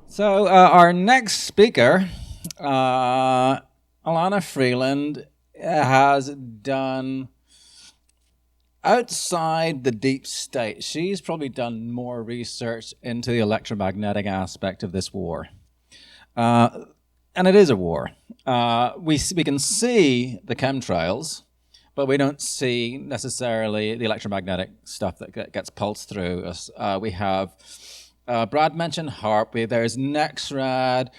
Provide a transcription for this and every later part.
So our next speaker, Elana Freeland, has done, outside the deep state, she's probably done more research into the electromagnetic aspect of this war. And it is a war. We can see the chemtrails, but we don't see necessarily the electromagnetic stuff that gets pulsed through us. We have, Brad mentioned HAARP, there's NexRad,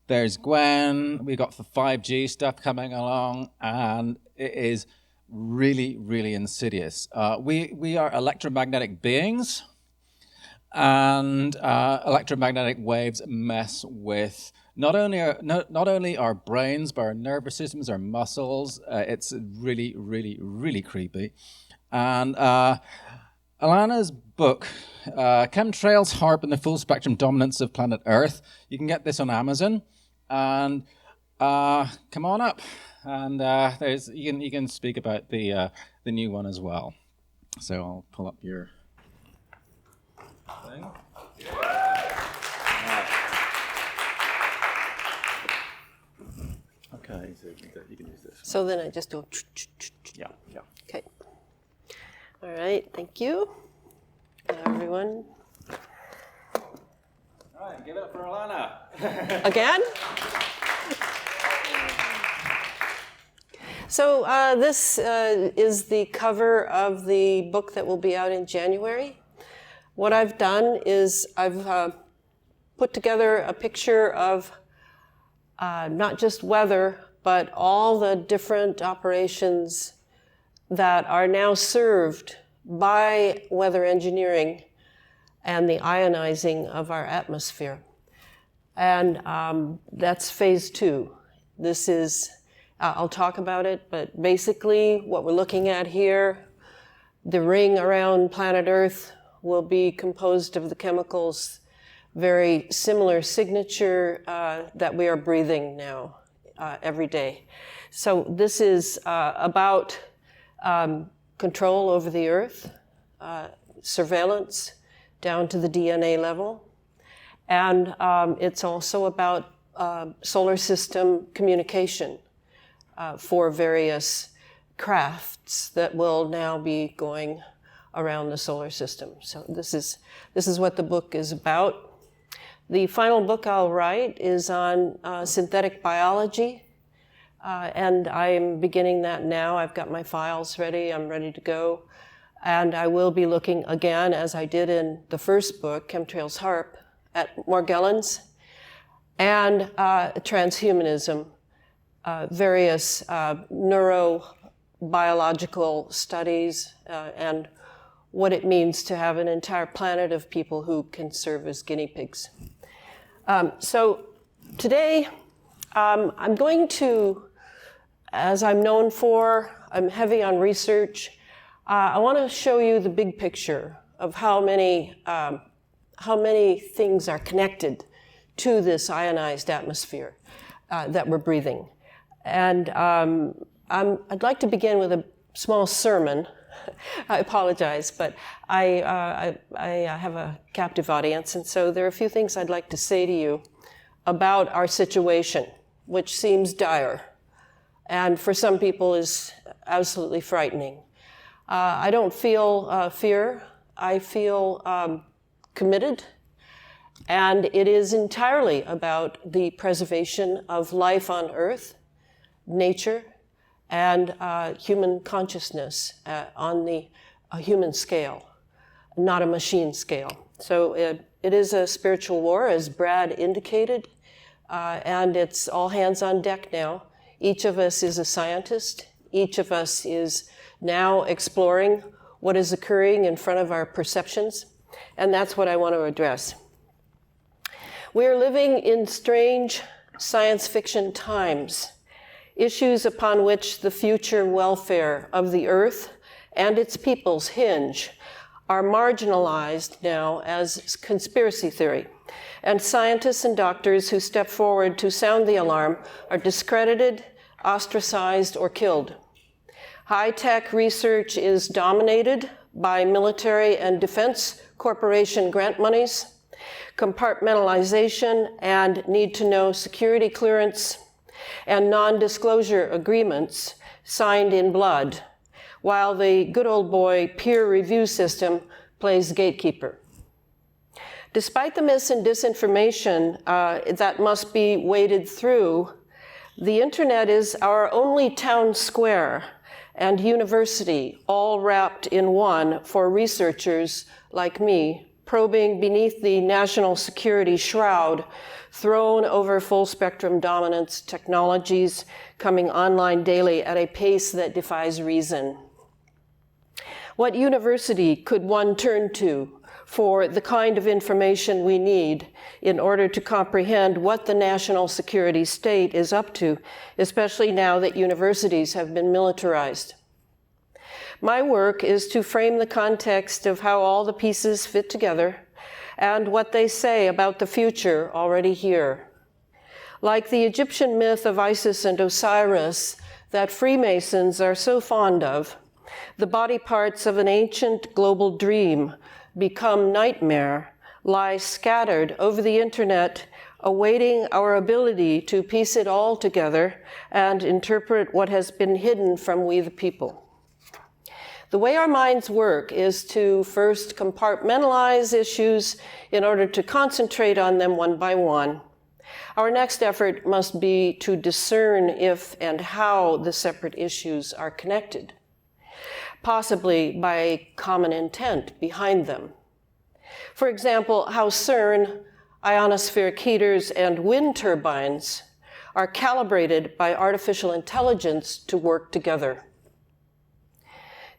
there's Gwen, we got the 5G stuff coming along, and it is really, really insidious. We are electromagnetic beings, and electromagnetic waves mess with not only our brains, but our nervous systems, our muscles. It's really, really, really creepy. And Elana's book, Chemtrails, HAARP, and the Full Spectrum Dominance of Planet Earth. You can get this on Amazon. And come on up, and you can speak about the new one as well. So I'll pull up your thing. Okay, so you can use this. So then I just do. Yeah. Okay. All right. Thank you, everyone. All right, give it up for Elana. Again? So this is the cover of the book that will be out in January. What I've done is I've put together a picture of not just weather, but all the different operations that are now served by weather engineering and the ionizing of our atmosphere. And that's phase 2. This is, I'll talk about it, but basically what we're looking at here, the ring around planet Earth will be composed of the chemicals, very similar signature that we are breathing now every day. So this is about control over the Earth, surveillance down to the DNA level. And it's also about solar system communication for various crafts that will now be going around the solar system. So this is what the book is about. The final book I'll write is on synthetic biology, and I'm beginning that now. I've got my files ready. I'm ready to go. And I will be looking again, as I did in the first book, Chemtrails, HAARP, at Morgellons, and transhumanism, various neurobiological studies, and what it means to have an entire planet of people who can serve as guinea pigs. So today, I'm going to, as I'm known for, I'm heavy on research. I want to show you the big picture of how many things are connected to this ionized atmosphere that we're breathing. And I'd like to begin with a small sermon. I apologize, but I have a captive audience, and so there are a few things I'd like to say to you about our situation, which seems dire, and for some people is absolutely frightening. I don't feel fear. I feel committed, and it is entirely about the preservation of life on Earth, nature, and human consciousness on the human scale, not a machine scale. So it is a spiritual war, as Brad indicated, and it's all hands on deck now. Each of us is a scientist. Each of us is now exploring what is occurring in front of our perceptions, and that's what I want to address. We are living in strange science fiction times, issues upon which the future welfare of the Earth and its peoples hinge are marginalized now as conspiracy theory, and scientists and doctors who step forward to sound the alarm are discredited, ostracized, or killed. High-tech research is dominated by military and defense corporation grant monies. compartmentalization and need-to-know security clearance, and non-disclosure agreements signed in blood, while the good old boy peer review system plays gatekeeper. Despite the mis and disinformation that must be waded through, the internet is our only town square and university, all wrapped in one for researchers like me, probing beneath the national security shroud thrown over full-spectrum dominance technologies coming online daily at a pace that defies reason. What university could one turn to for the kind of information we need in order to comprehend what the national security state is up to, especially now that universities have been militarized? My work is to frame the context of how all the pieces fit together and what they say about the future already here. Like the Egyptian myth of Isis and Osiris that Freemasons are so fond of, the body parts of an ancient global dream become nightmare, lie scattered over the internet, awaiting our ability to piece it all together and interpret what has been hidden from we the people. The way our minds work is to first compartmentalize issues in order to concentrate on them one by one. Our next effort must be to discern if and how the separate issues are connected, possibly by a common intent behind them. For example, how CERN, ionospheric heaters, and wind turbines are calibrated by artificial intelligence to work together.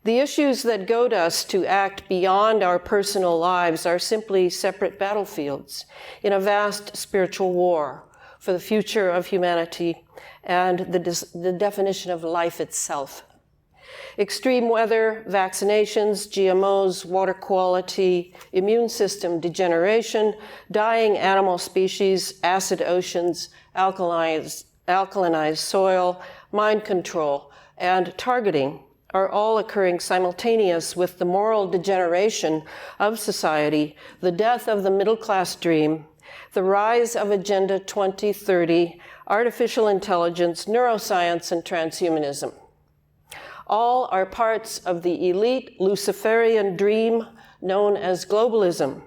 The issues that goad us to act beyond our personal lives are simply separate battlefields in a vast spiritual war for the future of humanity and the definition of life itself. Extreme weather, vaccinations, GMOs, water quality, immune system degeneration, dying animal species, acid oceans, alkalinized soil, mind control, and targeting are all occurring simultaneous with the moral degeneration of society, the death of the middle-class dream, the rise of Agenda 2030, artificial intelligence, neuroscience, and transhumanism. All are parts of the elite Luciferian dream known as globalism.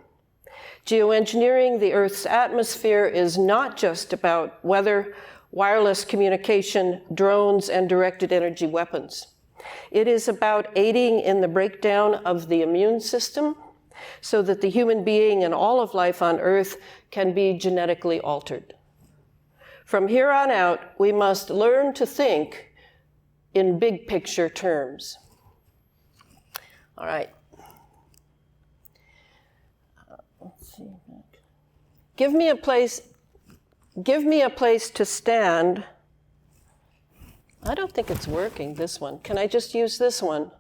Geoengineering the Earth's atmosphere is not just about weather, wireless communication, drones, and directed energy weapons. It is about aiding in the breakdown of the immune system so that the human being and all of life on Earth can be genetically altered. From here on out, we must learn to think in big picture terms. All right. Let's see. Give me a place to stand. I don't think it's working, this one. Can I just use this one,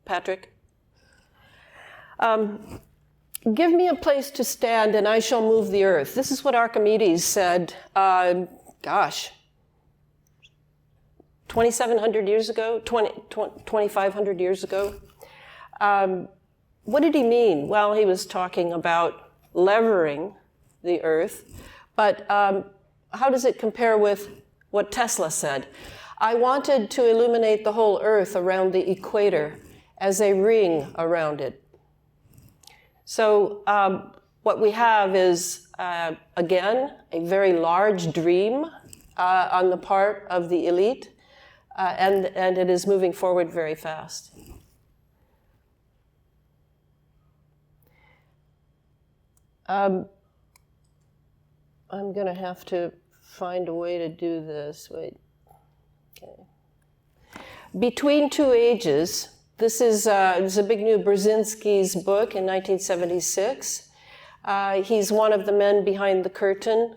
Patrick? Give me a place to stand and I shall move the earth. This is what Archimedes said, 2,700 years ago, 2,500 years ago. What did he mean? Well, he was talking about levering the earth, but how does it compare with what Tesla said? I wanted to illuminate the whole earth around the equator as a ring around it. So what we have is, again, a very large dream on the part of the elite, and it is moving forward very fast. I'm going to have to find a way to do this. Wait. Okay. Between Two Ages. This is Zbigniew Brzezinski's book in 1976. He's one of the men behind the curtain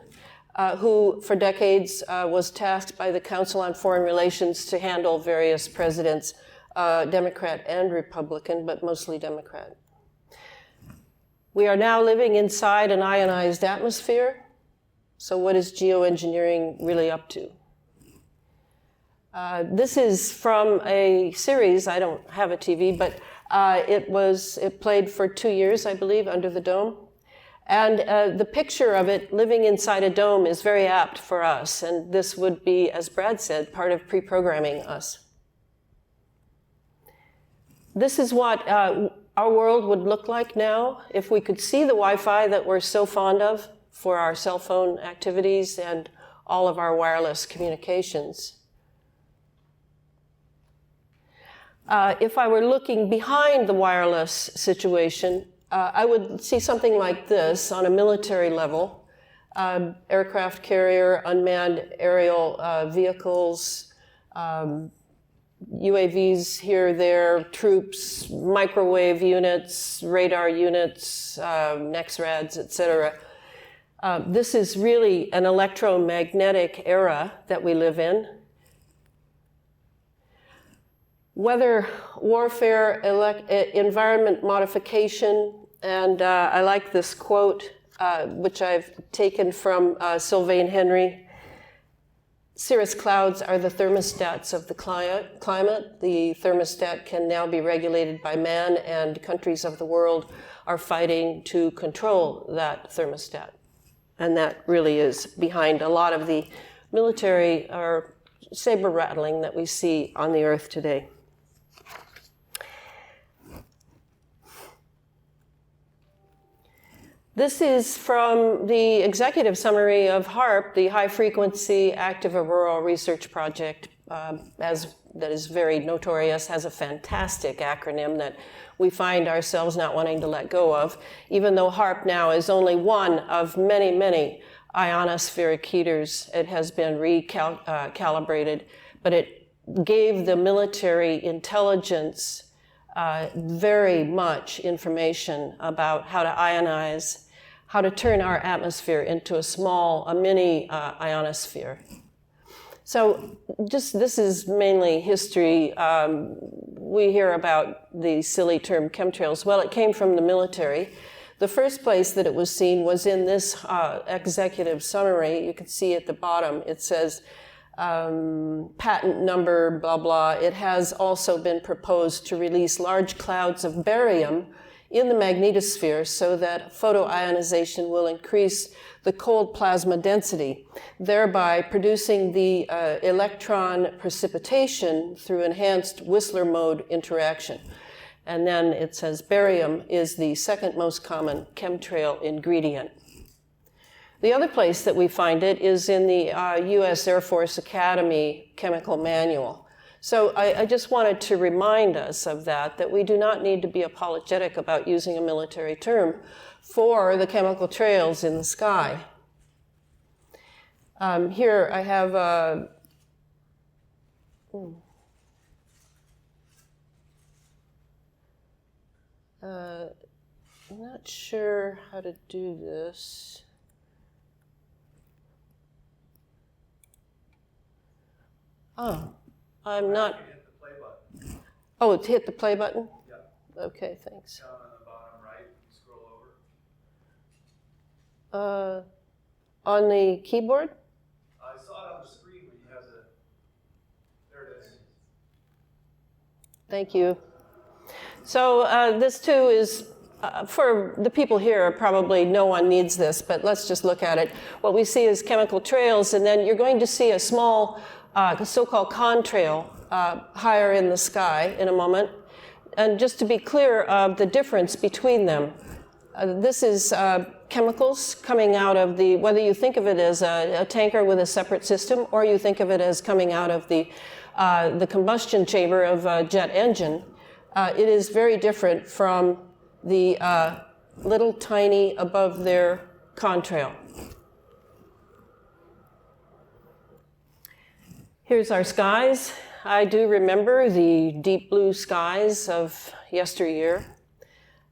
who, for decades, was tasked by the Council on Foreign Relations to handle various presidents, Democrat and Republican, but mostly Democrat. We are now living inside an ionized atmosphere. So what is geoengineering really up to? This is from a series. I don't have a TV, but it played for 2 years, I believe, Under the Dome. And the picture of it living inside a dome is very apt for us. And this would be, as Brad said, part of pre-programming us. This is what our world would look like now if we could see the Wi-Fi that we're so fond of for our cell phone activities and all of our wireless communications. If I were looking behind the wireless situation, I would see something like this on a military level. Aircraft carrier, unmanned aerial vehicles, UAVs here, there, troops, microwave units, radar units, NEXRADs, etc. This is really an electromagnetic era that we live in. Weather, warfare, environment modification, and I like this quote, which I've taken from Sylvain Henry. Cirrus clouds are the thermostats of the climate. The thermostat can now be regulated by man, and countries of the world are fighting to control that thermostat. And that really is behind a lot of the military or saber rattling that we see on the Earth today. This is from the executive summary of HAARP, the High Frequency Active Auroral Research Project, that is very notorious, has a fantastic acronym that we find ourselves not wanting to let go of, even though HAARP now is only one of many, many ionospheric heaters. It has been recalibrated, but it gave the military intelligence very much information about how to ionize, how to turn our atmosphere into a mini ionosphere. So this is mainly history. We hear about the silly term chemtrails. Well, it came from the military. The first place that it was seen was in this executive summary. You can see at the bottom, it says patent number, blah, blah. It has also been proposed to release large clouds of barium in the magnetosphere so that photoionization will increase the cold plasma density, thereby producing the electron precipitation through enhanced Whistler mode interaction. And then it says barium is the second most common chemtrail ingredient. The other place that we find it is in the U.S. Air Force Academy Chemical Manual. So I just wanted to remind us of that we do not need to be apologetic about using a military term for the chemical trails in the sky. Here I have I'm not sure how to do this. Oh, I'm not. Hit the play button. Oh, it's hit the play button? Yeah. Okay, thanks. Down on the bottom right, scroll over. On the keyboard? I saw it on the screen when you have the. There it is. Thank you. So this too is, for the people here, probably no one needs this, but let's just look at it. What we see is chemical trails, and then you're going to see a small so-called contrail higher in the sky in a moment. And just to be clear of the difference between them, this is chemicals coming out of the, whether you think of it as a tanker with a separate system, or you think of it as coming out of the combustion chamber of a jet engine, it is very different from the little tiny above there contrail. Here's our skies. I do remember the deep blue skies of yesteryear.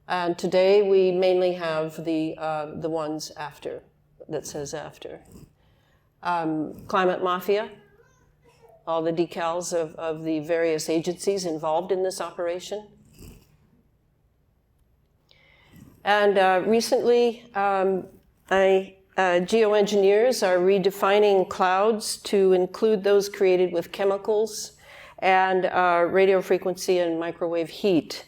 And today we mainly have the ones after, that says after. Climate mafia, all the decals of the various agencies involved in this operation. And recently, geoengineers are redefining clouds to include those created with chemicals and radio frequency and microwave heat.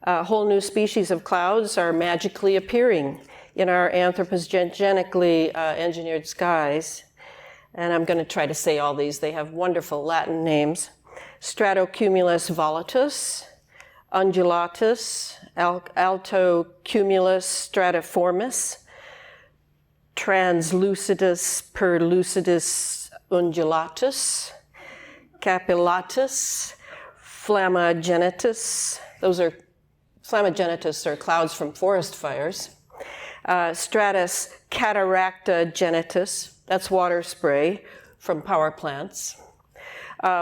Whole new species of clouds are magically appearing in our anthropogenically engineered skies. And I'm going to try to say all these. They have wonderful Latin names. Stratocumulus volatus, undulatus, altocumulus stratiformis, translucidus perlucidus undulatus, capillatus, flammagenitus. Flammagenitus are clouds from forest fires. Stratus cataractagenitus, that's water spray from power plants.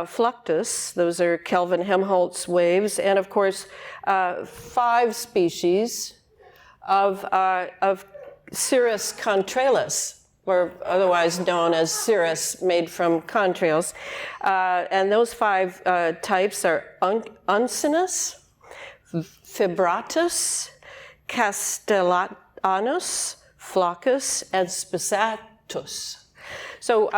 Fluctus, those are Kelvin-Helmholtz waves, and of course, 5 species of Cirrus contralis, or otherwise known as cirrus, made from contrails. And those 5 types are uncinus, fibratus, castellanus, flocus, and spisatus. So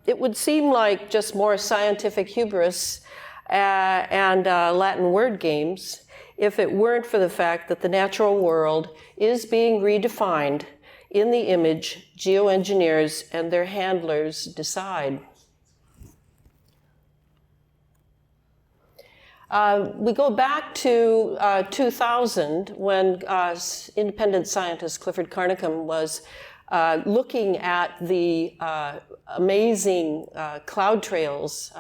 it would seem like just more scientific hubris and Latin word games if it weren't for the fact that the natural world is being redefined in the image geoengineers and their handlers decide. We go back to 2000 when independent scientist Clifford Carnicom was looking at the amazing cloud trails,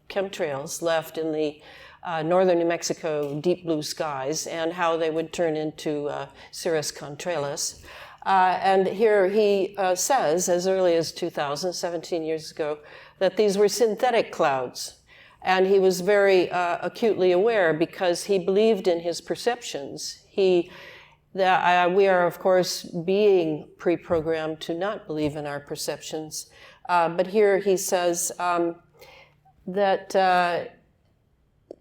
chemtrails left in the northern New Mexico deep blue skies and how they would turn into cirrus contralis. And here he says, as early as 2000, 17 years ago, that these were synthetic clouds. And he was very acutely aware because he believed in his perceptions. We are, of course, being pre-programmed to not believe in our perceptions. But here he says that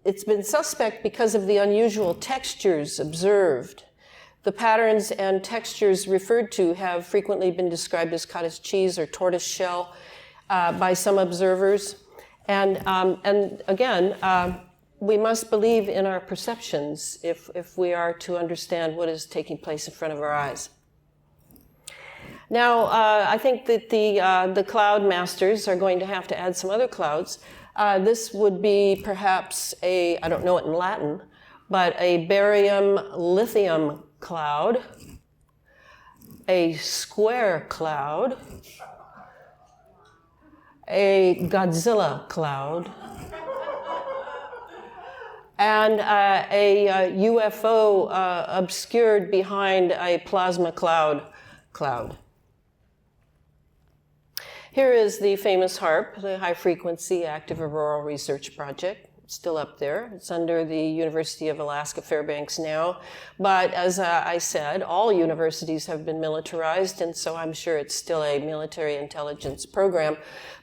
it's been suspect because of the unusual textures observed. The patterns and textures referred to have frequently been described as cottage cheese or tortoise shell by some observers. And again, we must believe in our perceptions if we are to understand what is taking place in front of our eyes. Now, I think that the cloud masters are going to have to add some other clouds. This would be perhaps I don't know it in Latin, but a barium-lithium cloud, a square cloud, a Godzilla cloud, and a UFO obscured behind a plasma cloud. Here is the famous HAARP, the High Frequency Active Auroral Research Project. It's still up there. It's under the University of Alaska Fairbanks now. But as I said, all universities have been militarized, and so I'm sure it's still a military intelligence program.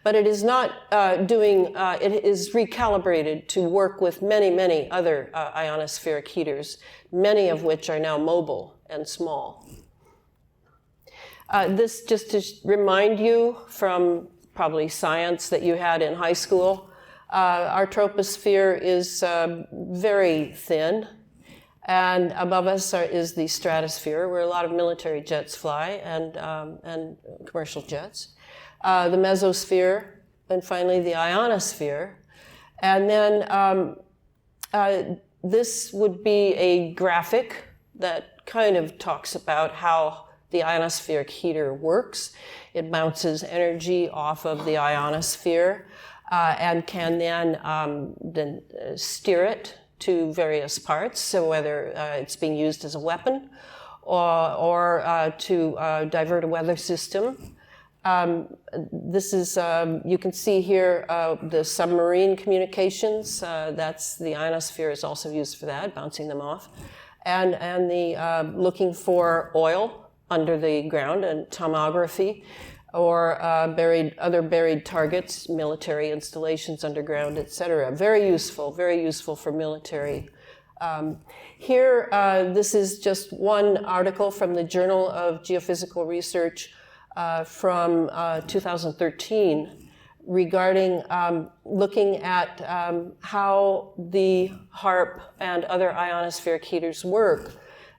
But it is not it is recalibrated to work with many, many other ionospheric heaters, many of which are now mobile and small. This just to remind you from probably science that you had in high school. Our troposphere is very thin, and above us is the stratosphere, where a lot of military jets fly and commercial jets. The mesosphere, and finally the ionosphere. And then this would be a graphic that kind of talks about how the ionospheric heater works. It bounces energy off of the ionosphere and can then steer it to various parts. So whether it's being used as a weapon or to divert a weather system. This is, you can see here the submarine communications. That's the ionosphere is also used for that, bouncing them off. And the looking for oil under the ground and tomography, or other buried targets, military installations underground, etc. Very useful for military. Here, this is just one article from the Journal of Geophysical Research from 2013 regarding looking at how the HAARP and other ionospheric heaters work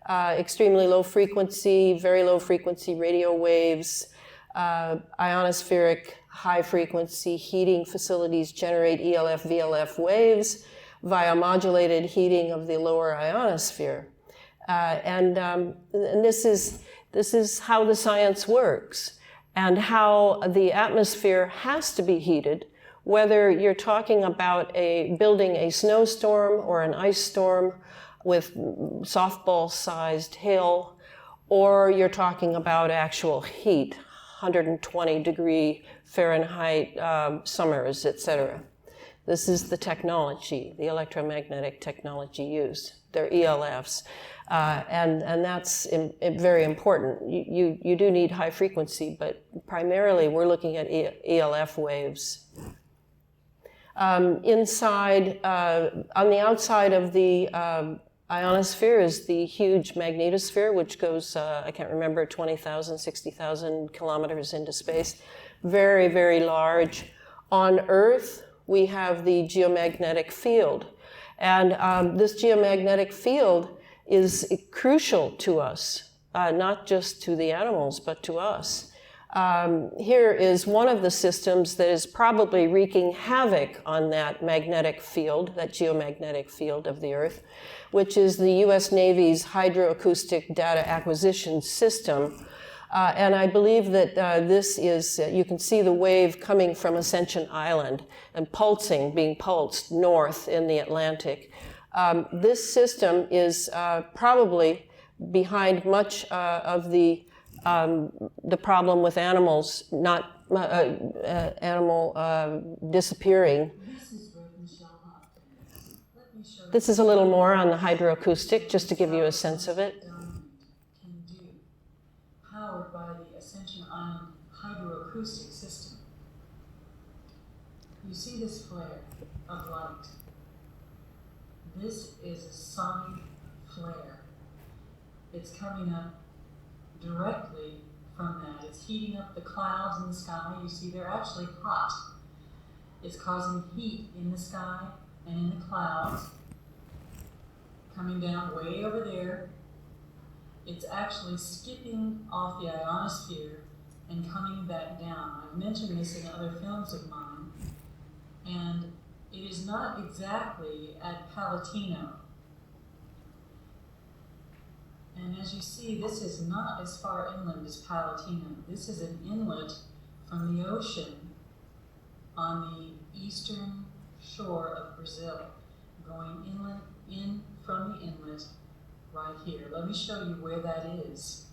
extremely low frequency, very low frequency radio waves, ionospheric high frequency heating facilities generate ELF, VLF waves via modulated heating of the lower ionosphere. And this is how the science works, and how the atmosphere has to be heated, whether you're talking about building a snowstorm or an ice storm with softball-sized hail, or you're talking about actual heat, 120 degree Fahrenheit summers, etc. This is the technology, the electromagnetic technology used. They're ELFs. And that's very important. You do need high frequency, but primarily we're looking at ELF waves. Inside, on the outside of the ionosphere is the huge magnetosphere, which goes, I can't remember, 20,000, 60,000 kilometers into space. Very, very large. On Earth, we have the geomagnetic field. And this geomagnetic field is crucial to us, not just to the animals, but to us. Here is one of the systems that is probably wreaking havoc on that magnetic field, that geomagnetic field of the Earth, which is the US Navy's hydroacoustic data acquisition system. And I believe that this is, you can see the wave coming from Ascension Island and being pulsed north in the Atlantic. This system is probably behind much of the problem with animals, animal disappearing. This is a little more on the hydroacoustic, just to give you a sense of it. Powered by the Ascension Island hydroacoustic system. You see this flare of light. This is a sonic flare. It's coming up directly from that. It's heating up the clouds in the sky. You see they're actually hot. It's causing heat in the sky and in the clouds, coming down way over there. It's actually skipping off the ionosphere and coming back down. I've mentioned this in other films of mine, and it is not exactly at Palatino. And as you see, this is not as far inland as Palatino. This is an inlet from the ocean on the eastern shore of Brazil, going inland in from the inlet right here. Let me show you where that is.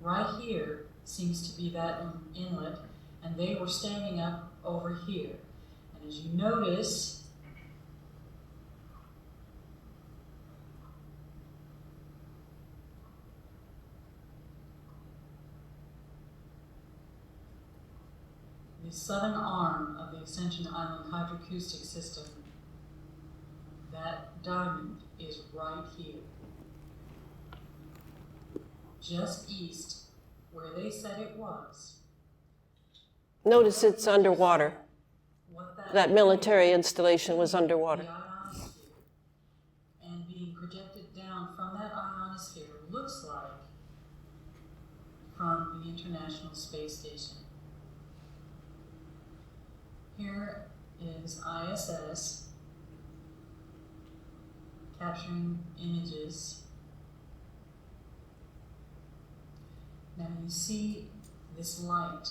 Right here seems to be that inlet, and they were standing up over here. And as you notice, the southern arm of the Ascension Island hydroacoustic system, that diamond is right here, just east where they said it was. Notice it's underwater. What That military installation was underwater. The ionosphere, and being projected down from that ionosphere looks like from the International Space Station. Here is ISS capturing images. Now you see this light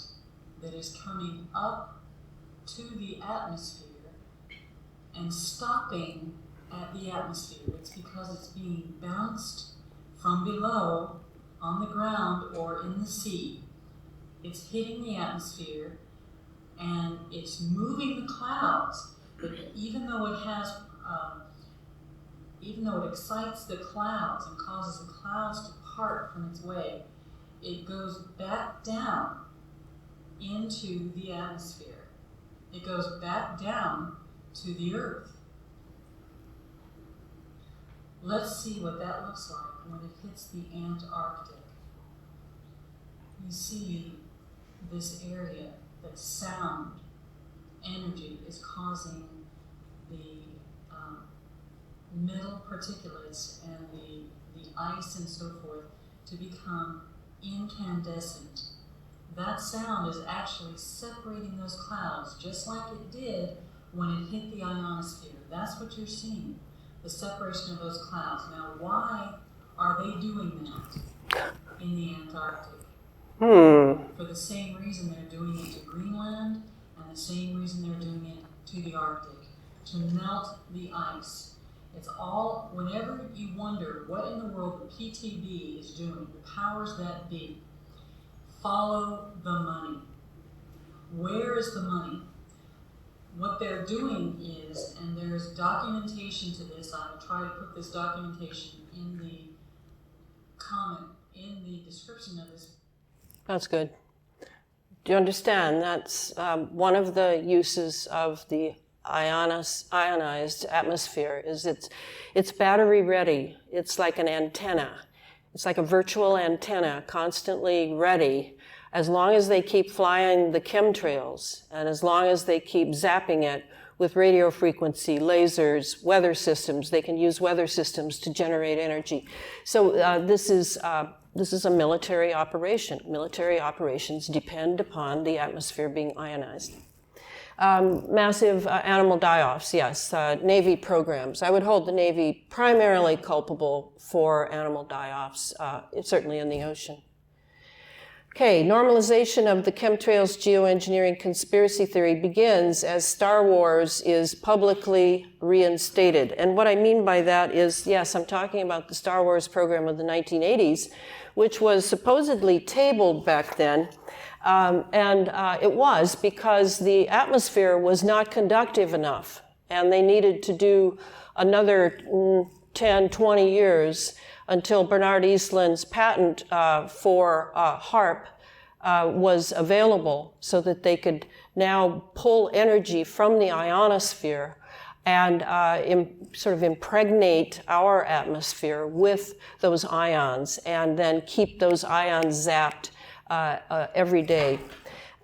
that is coming up to the atmosphere and stopping at the atmosphere. It's because it's being bounced from below on the ground or in the sea. It's hitting the atmosphere and it's moving the clouds. But even though it excites the clouds and causes the clouds to part from its way, it goes back down into the atmosphere. It goes back down to the Earth. Let's see what that looks like when it hits the Antarctic. You see this area, that sound energy is causing the metal particulates and the the ice and so forth to become incandescent. That sound is actually separating those clouds, just like it did when it hit the ionosphere. That's what you're seeing, the separation of those clouds. Now, why are they doing that in the Antarctic? For the same reason they're doing it to Greenland, and the same reason they're doing it to the Arctic, to melt the ice. It's all, whenever you wonder what in the world the PTB is doing, the powers that be, follow the money. Where is the money? What they're doing is, and there's documentation to this, I will try to put this documentation in the comment, in the description of this. That's good. Do you understand? That's one of the uses of the ionized atmosphere is it's battery ready. It's like an antenna. It's like a virtual antenna, constantly ready. As long as they keep flying the chemtrails, and as long as they keep zapping it with radio frequency, lasers, weather systems, they can use weather systems to generate energy. So this is a military operation. Military operations depend upon the atmosphere being ionized. Massive animal die-offs, yes. Navy programs. I would hold the Navy primarily culpable for animal die-offs, certainly in the ocean. Okay, normalization of the chemtrails geoengineering conspiracy theory begins as Star Wars is publicly reinstated. And what I mean by that is, yes, I'm talking about the Star Wars program of the 1980s, which was supposedly tabled back then. It was because the atmosphere was not conductive enough, and they needed to do another 10, 20 years until Bernard Eastland's patent for HAARP was available so that they could now pull energy from the ionosphere and sort of impregnate our atmosphere with those ions and then keep those ions zapped every day.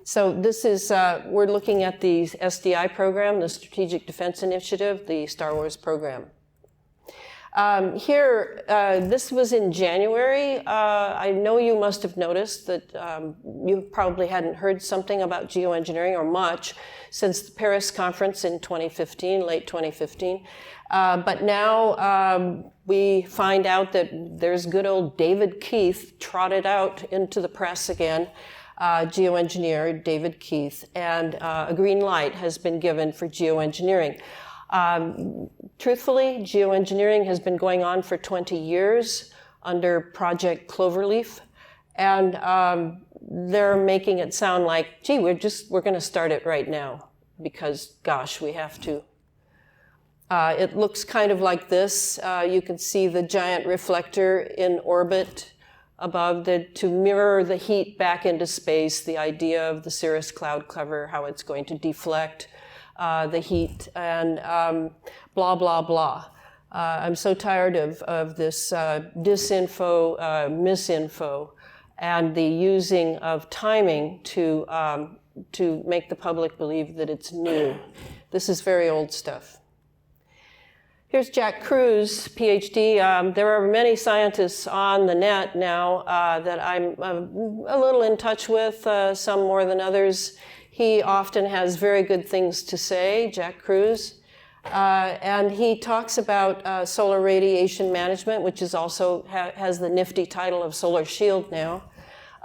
So this is, we're looking at the SDI program, the Strategic Defense Initiative, the Star Wars program. This was in January. I know you must have noticed that you probably hadn't heard something about geoengineering or much since the Paris conference in 2015, late 2015. But now we find out that there's good old David Keith trotted out into the press again, geoengineer David Keith, and a green light has been given for geoengineering. Truthfully, geoengineering has been going on for 20 years under Project Cloverleaf, and they're making it sound like, gee, we're going to start it right now because, gosh, we have to. It looks kind of like this. You can see the giant reflector in orbit above to mirror the heat back into space, the idea of the cirrus cloud cover, how it's going to deflect the heat, and blah, blah, blah. I'm so tired of this disinfo, misinfo, and the using of timing to make the public believe that it's new. This is very old stuff. Here's Jack Cruz, PhD. There are many scientists on the net now that I'm a little in touch with, some more than others. He often has very good things to say, Jack Cruz. And he talks about solar radiation management, which is also has the nifty title of Solar Shield now,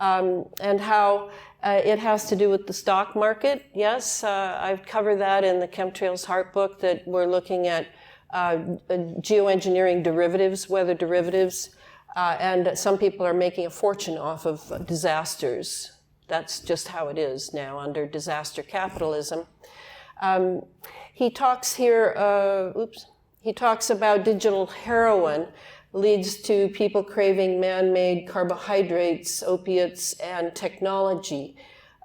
and how it has to do with the stock market. Yes, I've covered that in the Chemtrails Heart book, that we're looking at geoengineering derivatives, weather derivatives, and some people are making a fortune off of disasters. That's just how it is now under disaster capitalism. He talks here, he talks about digital heroin leads to people craving man-made carbohydrates, opiates, and technology.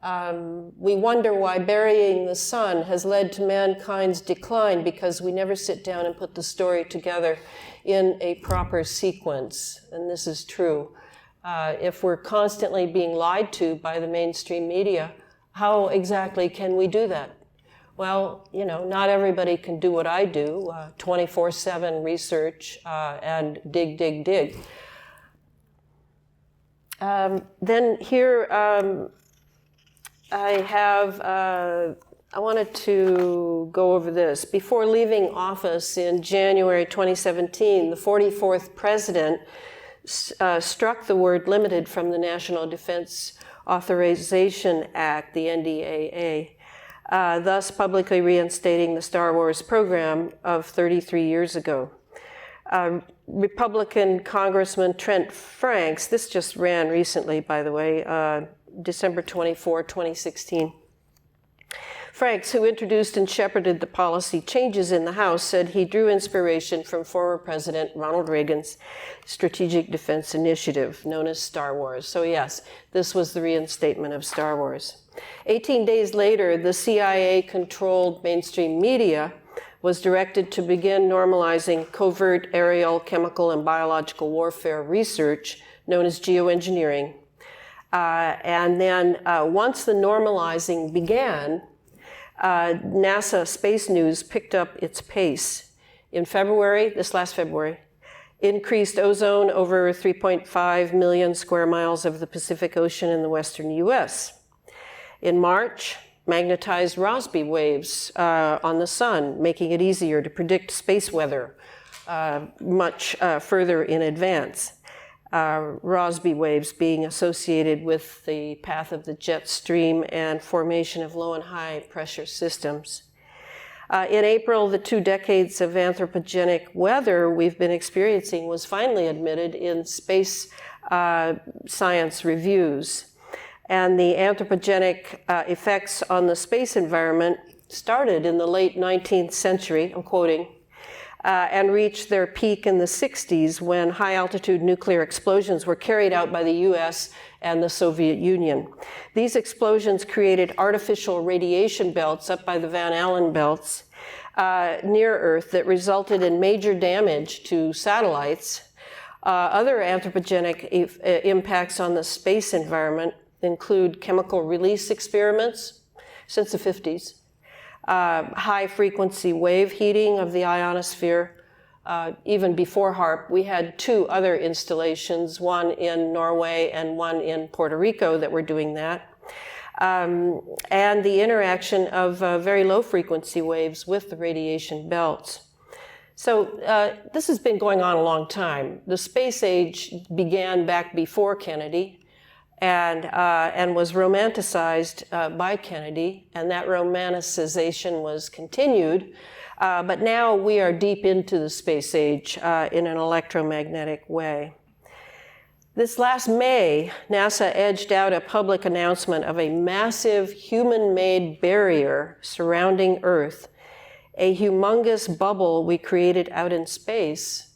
We wonder why burying the sun has led to mankind's decline, because we never sit down and put the story together in a proper sequence, and this is true. If we're constantly being lied to by the mainstream media, how exactly can we do that? Well, you know, not everybody can do what I do, 24/7 research and dig, dig, dig. Then here I wanted to go over this. Before leaving office in January 2017, the 44th president struck the word limited from the National Defense Authorization Act, the NDAA, thus publicly reinstating the Star Wars program of 33 years ago. Republican Congressman Trent Franks, this just ran recently, by the way, December 24, 2016. Franks, who introduced and shepherded the policy changes in the House, said he drew inspiration from former President Ronald Reagan's Strategic Defense Initiative, known as Star Wars. So yes, this was the reinstatement of Star Wars. 18 days later, the CIA-controlled mainstream media was directed to begin normalizing covert aerial, chemical, and biological warfare research, known as geoengineering. And then once the normalizing began, NASA Space News picked up its pace. In February, this last February, increased ozone over 3.5 million square miles of the Pacific Ocean in the western US. In March, magnetized Rossby waves on the sun, making it easier to predict space weather much further in advance. Rossby waves being associated with the path of the jet stream and formation of low and high pressure systems. In April, the 2 decades of anthropogenic weather we've been experiencing was finally admitted in space science reviews. And the anthropogenic effects on the space environment started in the late 19th century, I'm quoting, and reached their peak in the 60s when high-altitude nuclear explosions were carried out by the US and the Soviet Union. These explosions created artificial radiation belts up by the Van Allen belts near Earth that resulted in major damage to satellites. Other anthropogenic impacts on the space environment include chemical release experiments since the 50s, high-frequency wave heating of the ionosphere. Even before HAARP, we had 2 other installations, one in Norway and one in Puerto Rico that were doing that. And the interaction of very low-frequency waves with the radiation belts. So this has been going on a long time. The space age began back before Kennedy, and was romanticized by Kennedy, and that romanticization was continued. But now we are deep into the space age in an electromagnetic way. This last May, NASA edged out a public announcement of a massive human-made barrier surrounding Earth, a humongous bubble we created out in space,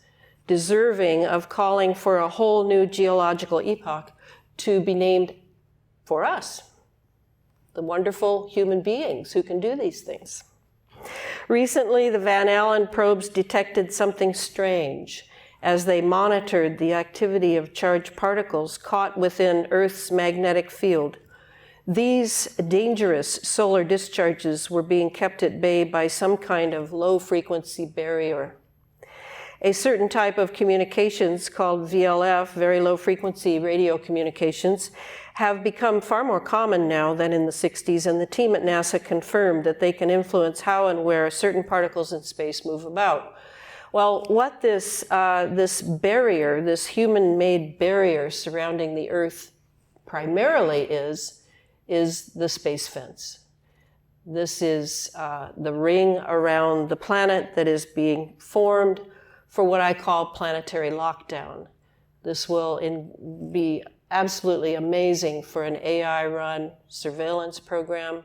deserving of calling for a whole new geological epoch to be named for us, the wonderful human beings who can do these things. Recently, the Van Allen probes detected something strange as they monitored the activity of charged particles caught within Earth's magnetic field. These dangerous solar discharges were being kept at bay by some kind of low-frequency barrier. A certain type of communications called VLF, very low frequency radio communications, have become far more common now than in the 60s, and the team at NASA confirmed that they can influence how and where certain particles in space move about. Well, what this barrier, this human-made barrier surrounding the Earth primarily is the space fence. This is the ring around the planet that is being formed for what I call planetary lockdown. This will be absolutely amazing for an AI-run surveillance program,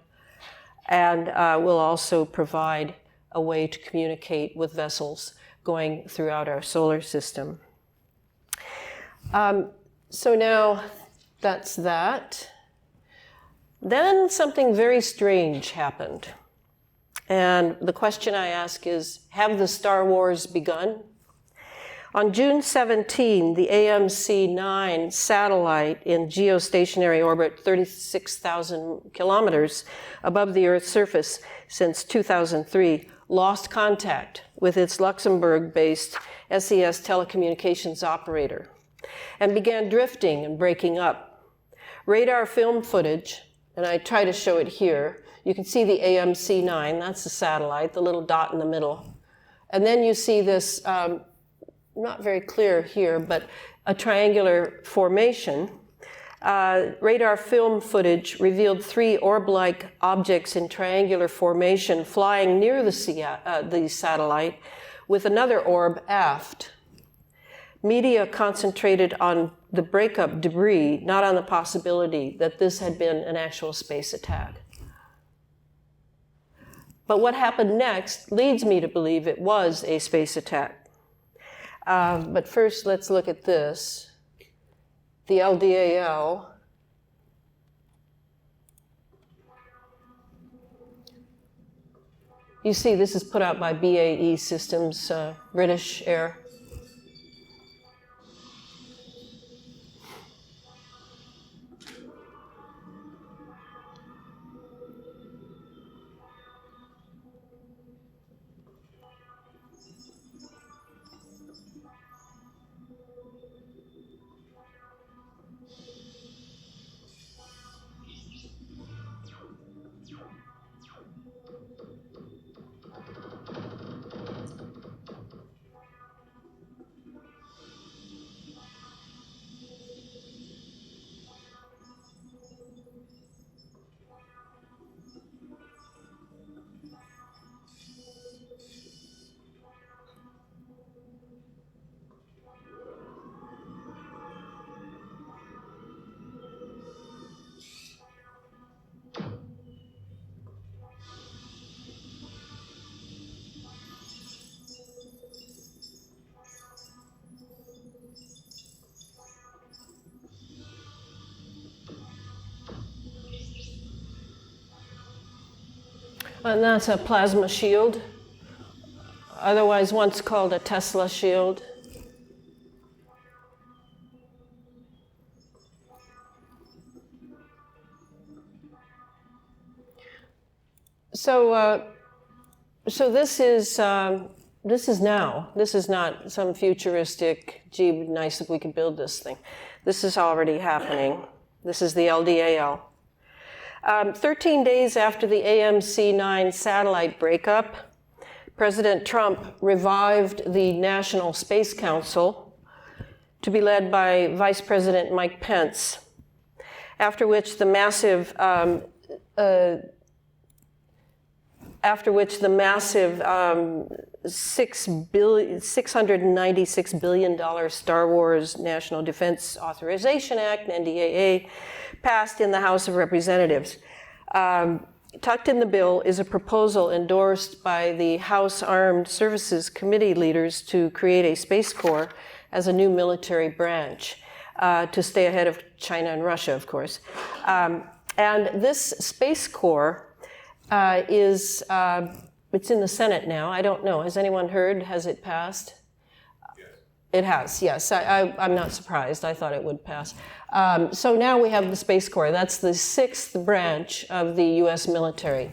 and will also provide a way to communicate with vessels going throughout our solar system. So now that's that. Then something very strange happened. And the question I ask is, have the Star Wars begun? On June 17, the AMC-9 satellite in geostationary orbit 36,000 kilometers above the Earth's surface since 2003 lost contact with its Luxembourg-based SES telecommunications operator and began drifting and breaking up. Radar film footage, and I try to show it here, you can see the AMC-9, that's the satellite, the little dot in the middle. And then you see this, not very clear here, but a triangular formation. Radar film footage revealed 3 orb-like objects in triangular formation flying near the satellite with another orb aft. Media concentrated on the breakup debris, not on the possibility that this had been an actual space attack. But what happened next leads me to believe it was a space attack. But first, let's look at this. The LDAL. You see, this is put out by BAE Systems, British Air. And that's a plasma shield, otherwise once called a Tesla shield. So this is now. This is not some futuristic, gee, it'd be nice if we could build this thing. This is already happening. This is the LDAL. 13 days after the AMC-9 satellite breakup, President Trump revived the National Space Council to be led by Vice President Mike Pence, after which the massive $696 billion Star Wars National Defense Authorization Act, NDAA, passed in the House of Representatives. Tucked in the bill is a proposal endorsed by the House Armed Services Committee leaders to create a Space Corps as a new military branch to stay ahead of China and Russia, of course. And this Space Corps it's in the Senate now. I don't know. Has anyone heard? Has it passed? Yes. It has, yes. I'm not surprised. I thought it would pass. So now we have the Space Corps. That's the 6th branch of the U.S. military.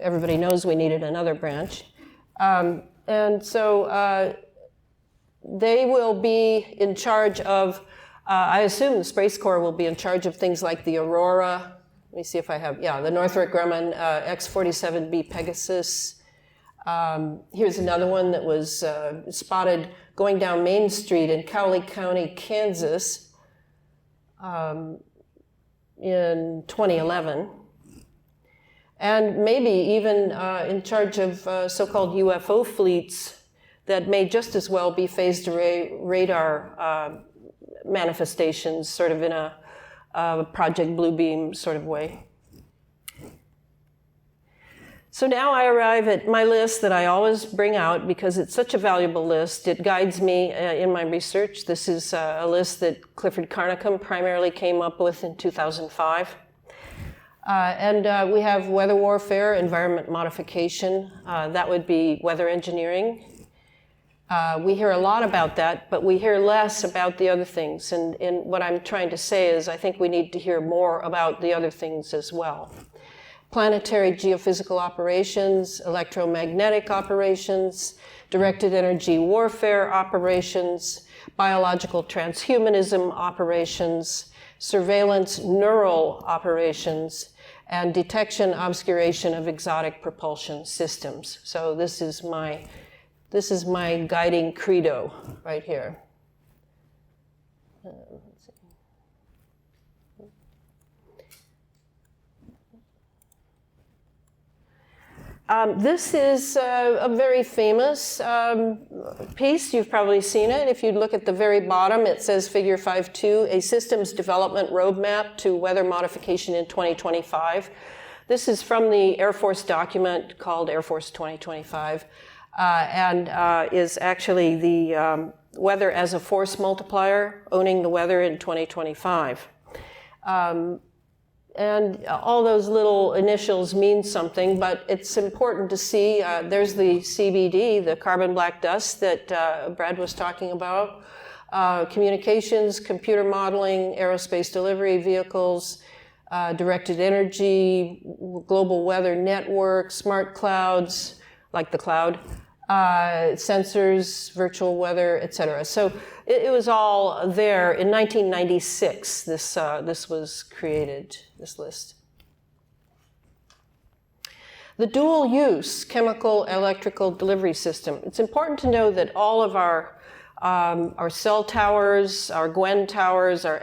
Everybody knows we needed another branch. And so they will be in charge of, I assume the Space Corps will be in charge of things like the Aurora. Let me see if I have, the Northrop Grumman X-47B Pegasus. Here's another one that was spotted going down Main Street in Cowley County, Kansas in 2011. And maybe even in charge of so-called UFO fleets that may just as well be phased array radar manifestations, sort of in a Project Bluebeam sort of way. So now I arrive at my list that I always bring out because it's such a valuable list. It guides me in my research. This is a list that Clifford Carnicom primarily came up with in 2005. And we have weather warfare, environment modification. That would be weather engineering. We hear a lot about that, but we hear less about the other things. And what I'm trying to say is I think we need to hear more about the other things as well. Planetary geophysical operations, electromagnetic operations, directed energy warfare operations, biological transhumanism operations, surveillance neural operations, and detection obscuration of exotic propulsion systems. So this is my guiding credo right here. Let's see. This is a very famous piece. You've probably seen it. If you look at the very bottom, it says Figure 5.2, a systems development roadmap to weather modification in 2025. This is from the Air Force document called Air Force 2025. And is actually the weather as a force multiplier, owning the weather in 2025. And all those little initials mean something, but it's important to see, there's the CBD, the carbon black dust that Brad was talking about, communications, computer modeling, aerospace delivery vehicles, directed energy, global weather network, smart clouds, like the cloud, sensors, virtual weather, etc. So it was all there. In 1996, this was created, this list. The dual use chemical electrical delivery system. It's important to know that all of our cell towers, our Gwen towers, our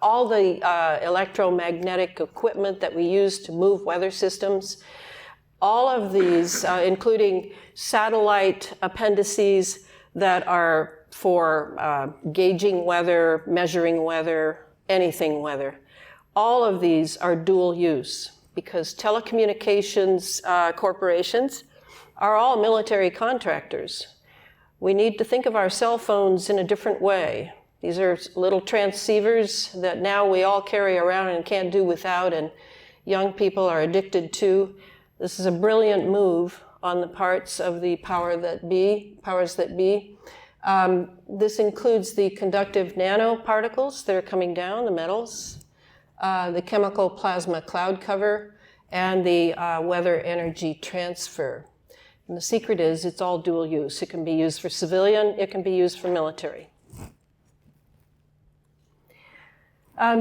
all the electromagnetic equipment that we use to move weather systems, all of these, including satellite appendices that are for gauging weather, measuring weather, anything weather, all of these are dual use because telecommunications corporations are all military contractors. We need to think of our cell phones in a different way. These are little transceivers that now we all carry around and can't do without, and young people are addicted to. This is a brilliant move on the parts of the powers that be. This includes the conductive nanoparticles that are coming down, the metals, the chemical plasma cloud cover, and the weather energy transfer. And the secret is it's all dual use. It can be used for civilian, it can be used for military.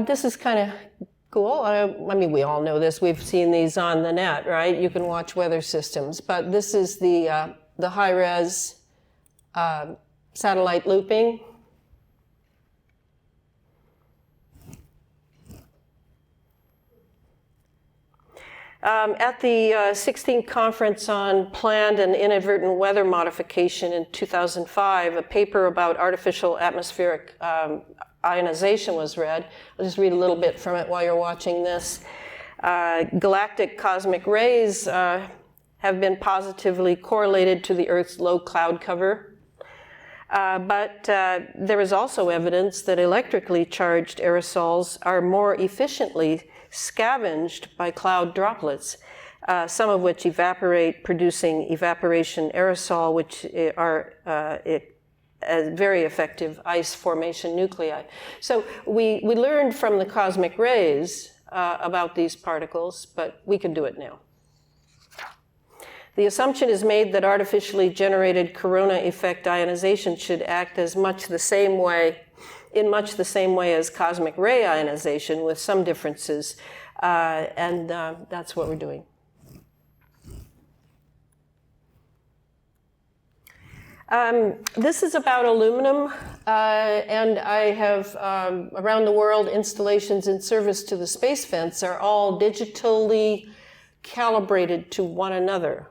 This is kind of cool. I mean, we all know this. We've seen these on the net, right? You can watch weather systems. But this is the high-res satellite looping. At the 16th Conference on Planned and Inadvertent Weather Modification in 2005, a paper about artificial atmospheric ionization was read. I'll just read a little bit from it while you're watching this. Galactic cosmic rays have been positively correlated to the Earth's low cloud cover. But there is also evidence that electrically charged aerosols are more efficiently scavenged by cloud droplets, some of which evaporate, producing evaporation aerosol, which are very effective ice formation nuclei. So we learned from the cosmic rays about these particles, but we can do it now. The assumption is made that artificially generated corona effect ionization should act as much the same way as cosmic ray ionization, with some differences, and that's what we're doing. This is about aluminum, and I have, around the world, installations in service to the space fence are all digitally calibrated to one another.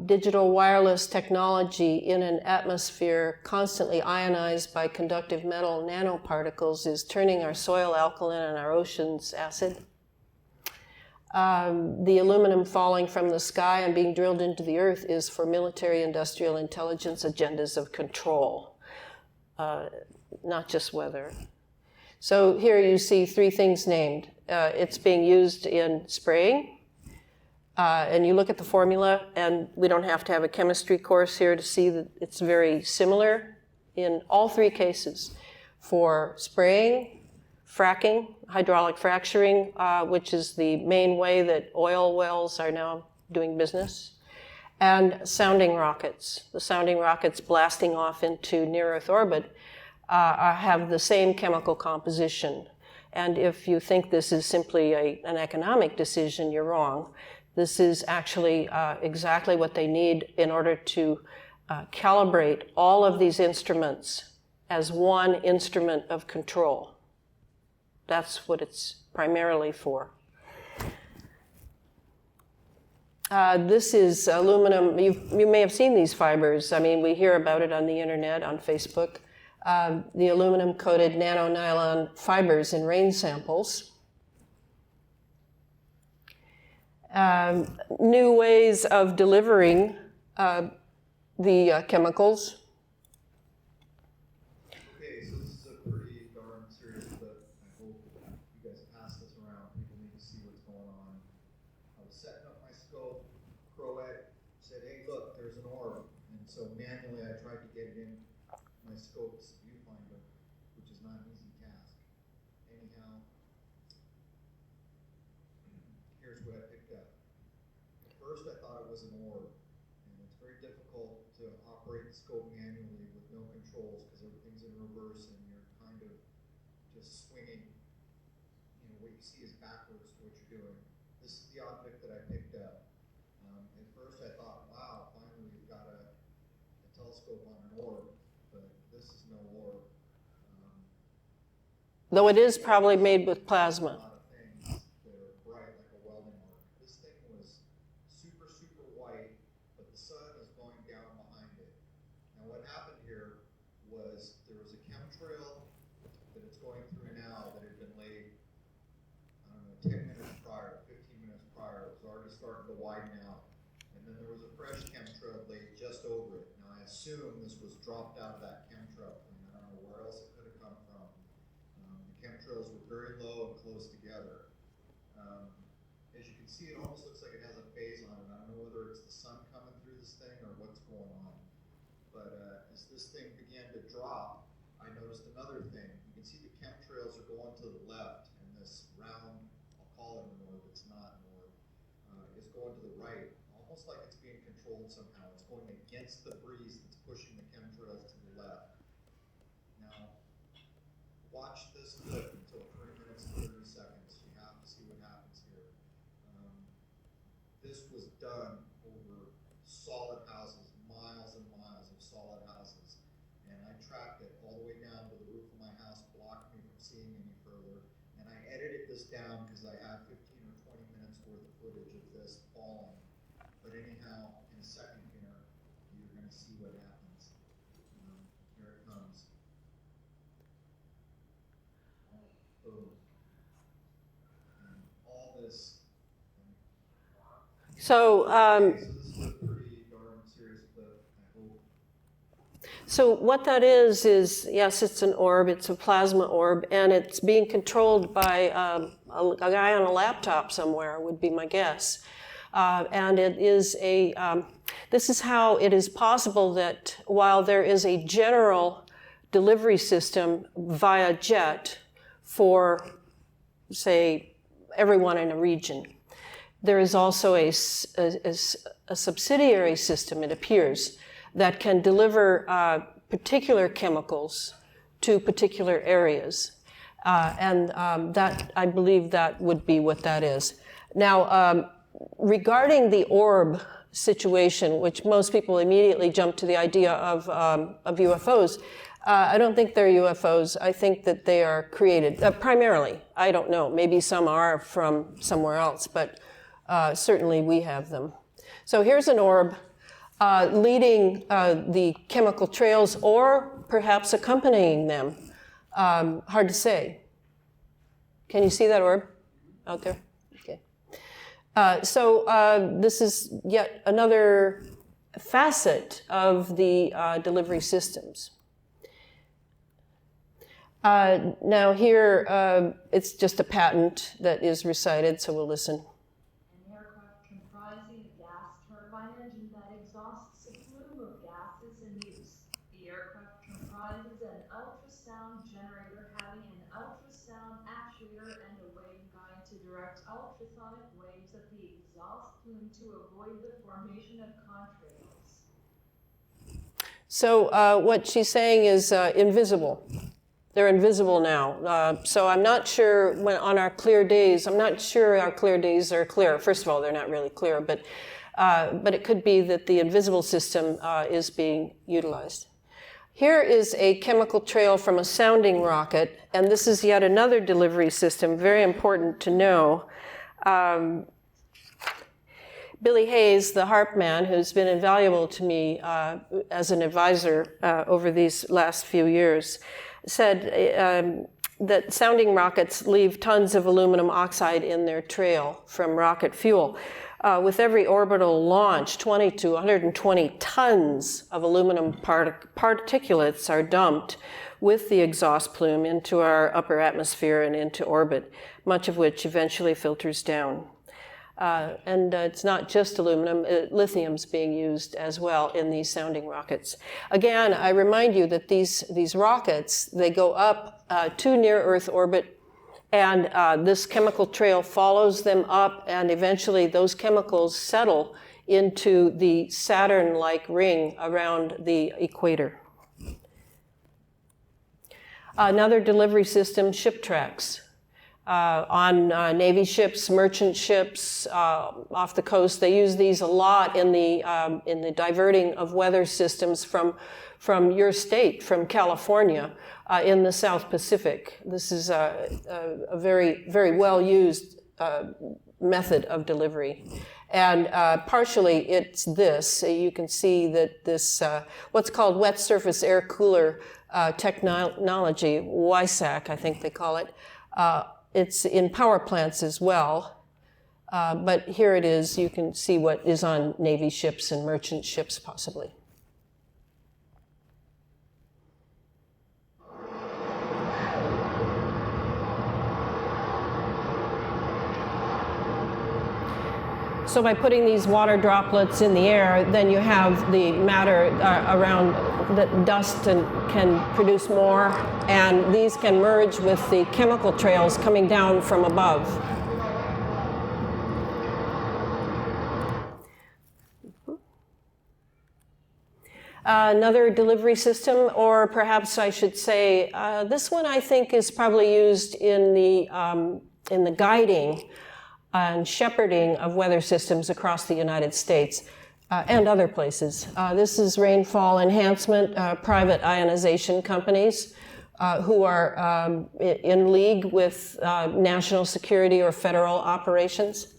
Digital wireless technology in an atmosphere constantly ionized by conductive metal nanoparticles is turning our soil alkaline and our oceans acid. The aluminum falling from the sky and being drilled into the earth is for military industrial intelligence agendas of control, not just weather. So here you see three things named. It's being used in spraying, And you look at the formula, and we don't have to have a chemistry course here to see that it's very similar in all three cases. For spraying, fracking, hydraulic fracturing, which is the main way that oil wells are now doing business, and sounding rockets. The sounding rockets blasting off into near-Earth orbit have the same chemical composition. And if you think this is simply an economic decision, you're wrong. This is actually exactly what they need in order to calibrate all of these instruments as one instrument of control. That's what it's primarily for. This is aluminum. You may have seen these fibers. I mean, we hear about it on the internet, on Facebook. The aluminum-coated nano-nylon fibers in rain samples. New ways of delivering the chemicals. Okay, so this is a pretty darn serious clip. I hope you guys pass this around. People need to see what's going on. I was setting up my scope. Croat said, hey, look, there's an orb. And so manually I tried to get it in my scope's viewfinder, which is not an easy task. Anyhow, here's what I picked up. At first I thought it was an orb, and it's very difficult to operate the scope manually with no controls because everything's in reverse and you're kind of just swinging. You know, what you see is backwards to what you're doing. This is the object that I picked up. At first I thought, wow, finally we've got a telescope on an orb, but this is no orb. Though it is probably made with plasma. A lot of things that are bright like a welding arc. This thing was super, super white, but the sun is going down behind it. Now what happened here was there was a chemtrail that it's going through now that had been laid, I don't know, 10 minutes prior, 15 minutes prior. It was already starting to widen out. And then there was a fresh chemtrail laid just over it. Now I assume this was dropped out of that chemtrail. I don't know where else it could have come from. The chemtrails were very low and close together. As you can see, it almost looks like it has a phase on it. I don't know whether it's the sun coming through this thing or what's going on. But as this thing began to drop, I noticed another thing. You can see the chemtrails are going to the left, and this round, I'll call it an orb, it's not an orb, is going to the right, almost like it's being controlled somehow. It's going against the breeze that's pushing the chemtrails to the left. Now, watch this clip until 3 minutes and 30 seconds. You have to see what happens here. This was done over solid houses, miles and miles of solid houses. And I tracked it all the way down to the roof of my house, blocked me from seeing any further. And I edited this down because I had 15 or 20 minutes worth of footage of this falling. But anyhow, in a second here, you're going to see what happens. Here it comes. Boom. And all this. So, Okay, so this is a pretty darn serious clip, I hope. so what that is yes, it's an orb, it's a plasma orb, and it's being controlled by a guy on a laptop somewhere, would be my guess. And it is this is how it is possible that while there is a general delivery system via jet for, say, everyone in a region, there is also a subsidiary system, it appears, that can deliver particular chemicals to particular areas. And that, I believe that would be what that is. Now, regarding the orb situation, which most people immediately jump to the idea of UFOs, I don't think they're UFOs. I think that they are created, primarily. I don't know. Maybe some are from somewhere else, but certainly we have them. So here's an orb leading the chemical trails or perhaps accompanying them. Hard to say. Can you see that orb out there? Okay. So this is yet another facet of the delivery systems. Now here, it's just a patent that is recited, so we'll listen. An aircraft comprised to direct ultrasonic waves at the exhaust plume to avoid the formation of contrails. So what she's saying is invisible. They're invisible now. So I'm not sure when on our clear days, I'm not sure our clear days are clear. First of all, they're not really clear, but it could be that the invisible system is being utilized. Here is a chemical trail from a sounding rocket, and this is yet another delivery system, very important to know. Billy Hayes, the HARP man, who's been invaluable to me as an advisor over these last few years, said that sounding rockets leave tons of aluminum oxide in their trail from rocket fuel. With every orbital launch, 20 to 120 tons of aluminum particulates are dumped with the exhaust plume into our upper atmosphere and into orbit, much of which eventually filters down. And it's not just aluminum, lithium's being used as well in these sounding rockets. Again, I remind you that these rockets, they go up to near-Earth orbit, and this chemical trail follows them up, and eventually those chemicals settle into the Saturn-like ring around the equator. Another delivery system, ship tracks. On Navy ships, merchant ships off the coast. They use these a lot in the diverting of weather systems from your state, from California, in the South Pacific. This is a very, very well used method of delivery. And partially it's this. You can see that this, what's called wet surface air cooler technology, WISAC, I think they call it, it's in power plants as well, but here it is. You can see what is on Navy ships and merchant ships, possibly. So by putting these water droplets in the air, then you have the matter around the dust and can produce more, and these can merge with the chemical trails coming down from above. Another delivery system, or perhaps I should say, this one I think is probably used in the guiding and shepherding of weather systems across the United States and other places. This is rainfall enhancement, private ionization companies who are in league with national security or federal operations.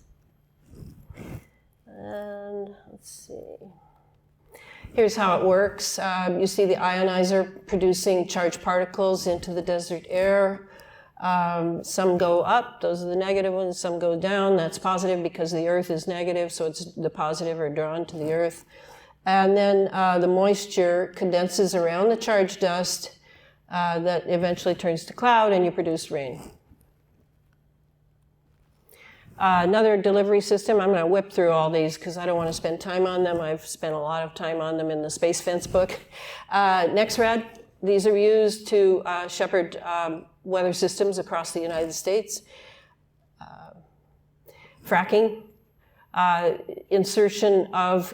And let's see. Here's how it works. You see the ionizer producing charged particles into the desert air. Some go up, those are the negative ones, some go down, that's positive because the Earth is negative, so it's the positive are drawn to the Earth. And then the moisture condenses around the charged dust that eventually turns to cloud, and you produce rain. Another delivery system, I'm going to whip through all these because I don't want to spend time on them. I've spent a lot of time on them in the Space Fence book. NexRad, these are used to shepherd weather systems across the United States. Fracking, insertion of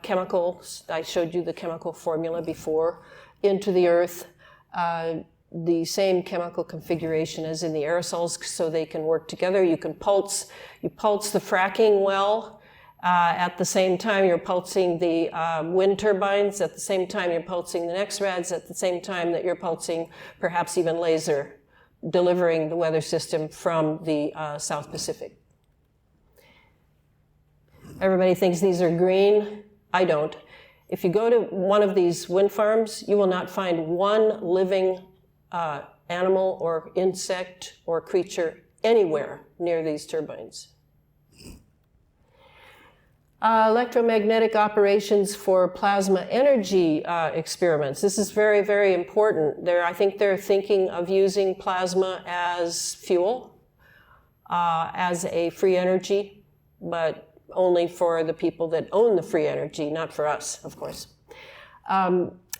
chemicals, I showed you the chemical formula before, into the Earth. The same chemical configuration as in the aerosols so they can work together. You pulse the fracking well. At the same time, you're pulsing the wind turbines. At the same time, you're pulsing the NexRads. At the same time that you're pulsing perhaps even laser, delivering the weather system from the South Pacific. Everybody thinks these are green. I don't. If you go to one of these wind farms, you will not find one living animal or insect or creature anywhere near these turbines. Electromagnetic operations for plasma energy experiments. This is very, very important. I think they're thinking of using plasma as fuel, as a free energy, but only for the people that own the free energy, not for us, of course.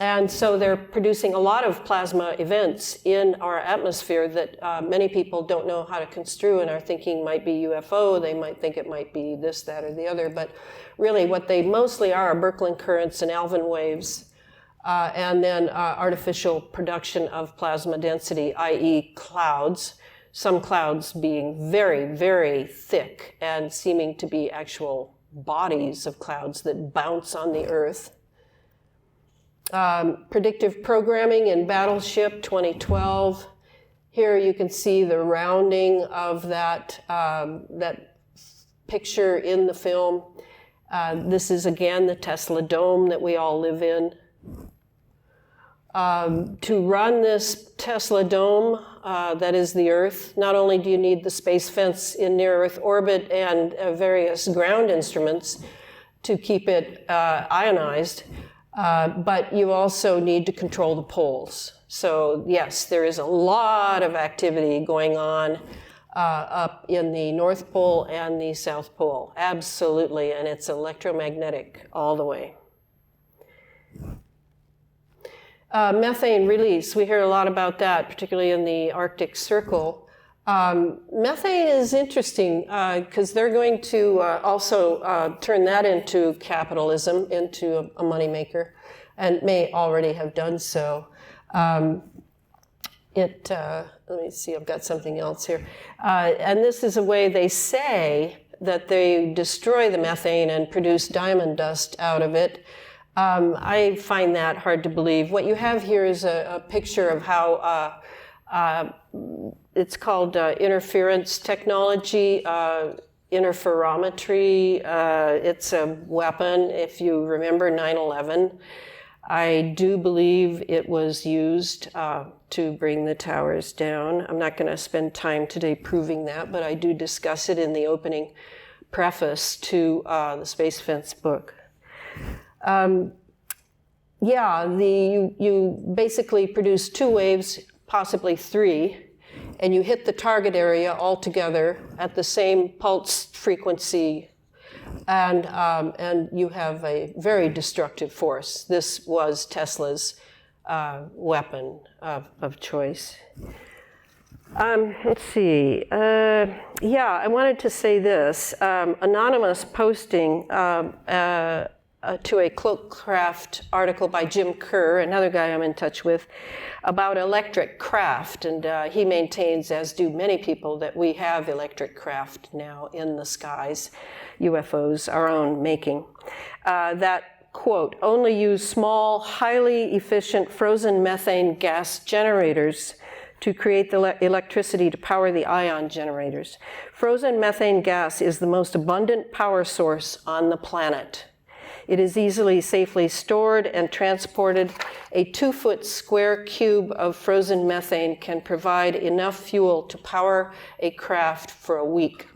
And so they're producing a lot of plasma events in our atmosphere that many people don't know how to construe and are thinking might be UFO. They might think it might be this, that, or the other. But really what they mostly are Birkeland currents and Alvin waves, and then artificial production of plasma density, i.e. clouds. Some clouds being very, very thick and seeming to be actual bodies of clouds that bounce on the Earth. Predictive programming in Battleship 2012. Here you can see the rounding of that picture in the film. This is again the Tesla dome that we all live in. To run this Tesla dome, that is the Earth, not only do you need the space fence in near-Earth orbit and various ground instruments to keep it ionized, but you also need to control the poles. So yes, there is a lot of activity going on up in the North Pole and the South Pole, absolutely, and it's electromagnetic all the way. Methane release, we hear a lot about that, particularly in the Arctic Circle. Methane is interesting because they're going to also turn that into capitalism, into a moneymaker, and may already have done so. Let me see, I've got something else here. And this is a way they say that they destroy the methane and produce diamond dust out of it. I find that hard to believe. What you have here is a picture of how it's called interference technology, interferometry. It's a weapon, if you remember 9/11. I do believe it was used to bring the towers down. I'm not going to spend time today proving that, but I do discuss it in the opening preface to the Space Fence book. You basically produce 2 waves, possibly 3, and you hit the target area altogether at the same pulse frequency, and you have a very destructive force. This was Tesla's weapon of choice. Let's see. I wanted to say this. Anonymous posting to a Cloakcraft article by Jim Kerr, another guy I'm in touch with, about electric craft. And he maintains, as do many people, that we have electric craft now in the skies, UFOs, our own making. That, quote, only use small, highly efficient frozen methane gas generators to create the electricity to power the ion generators. Frozen methane gas is the most abundant power source on the planet. It is easily, safely stored and transported. A 2-foot square cube of frozen methane can provide enough fuel to power a craft for a week.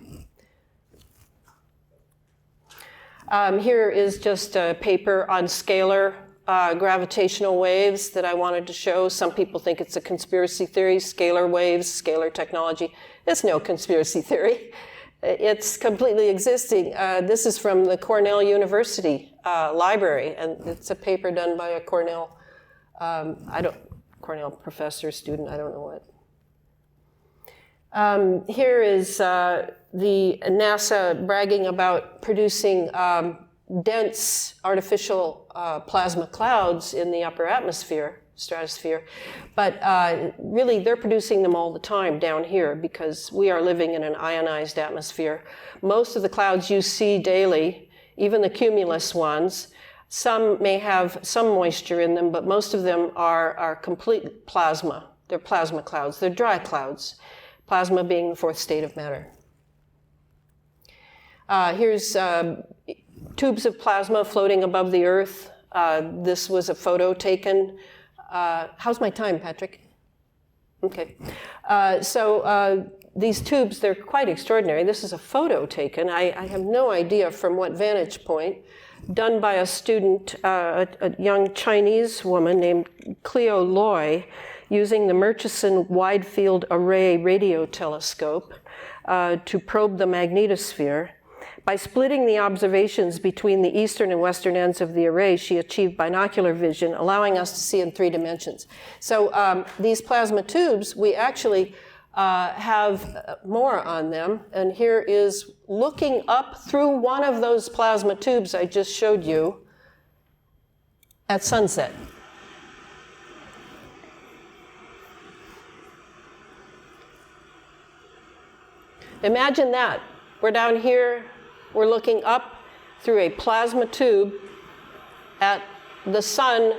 Here is just a paper on scalar gravitational waves that I wanted to show. Some people think it's a conspiracy theory, scalar waves, scalar technology. It's no conspiracy theory. It's completely existing. This is from the Cornell University library, and it's a paper done by a Cornell professor, student, I don't know what. Here is the NASA bragging about producing dense artificial plasma clouds in the upper atmosphere, stratosphere, but really they're producing them all the time down here because we are living in an ionized atmosphere. Most of the clouds you see daily, even the cumulus ones, some may have some moisture in them, but most of them are complete plasma. They're plasma clouds. They're dry clouds, plasma being the 4th state of matter. Here's tubes of plasma floating above the Earth. This was a photo taken. How's my time, Patrick? Okay. These tubes, they're quite extraordinary. This is a photo taken. I have no idea from what vantage point, done by a student, a young Chinese woman named Cleo Loy, using the Murchison Wide Field Array radio telescope to probe the magnetosphere. By splitting the observations between the eastern and western ends of the array, she achieved binocular vision, allowing us to see in 3 dimensions. So these plasma tubes, we actually have more on them. And here is looking up through one of those plasma tubes I just showed you at sunset. Imagine that. We're down here, we're looking up through a plasma tube at the sun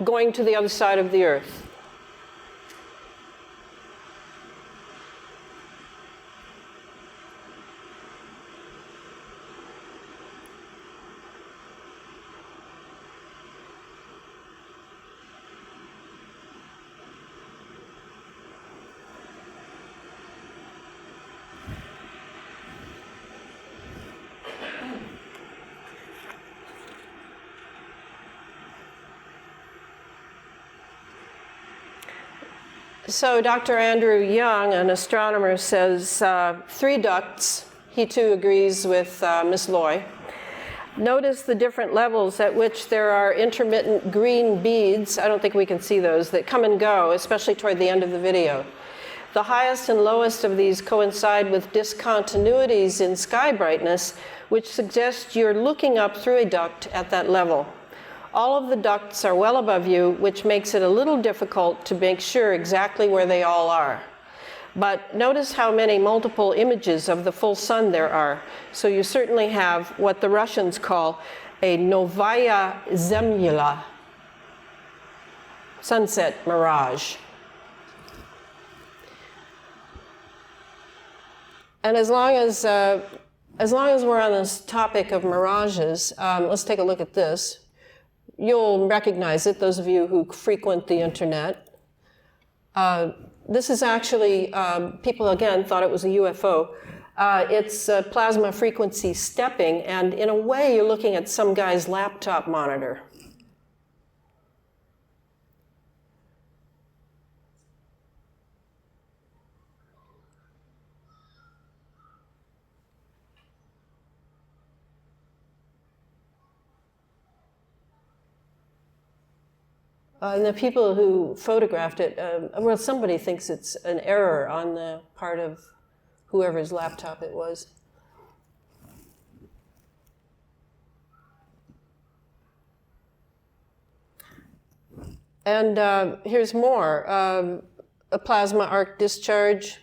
going to the other side of the Earth. So Dr. Andrew Young, an astronomer, says 3 ducts. He too agrees with Ms. Loy. Notice the different levels at which there are intermittent green beads, I don't think we can see those, that come and go, especially toward the end of the video. The highest and lowest of these coincide with discontinuities in sky brightness, which suggests you're looking up through a duct at that level. All of the ducts are well above you, which makes it a little difficult to make sure exactly where they all are. But notice how many multiple images of the full sun there are. So you certainly have what the Russians call a novaya zemlya, sunset mirage. And as long as we're on this topic of mirages, let's take a look at this. You'll recognize it, those of you who frequent the internet. This is actually, people again thought it was a UFO. It's plasma frequency stepping, and in a way you're looking at some guy's laptop monitor. And the people who photographed it, well, somebody thinks it's an error on the part of whoever's laptop it was. And here's more, a plasma arc discharge.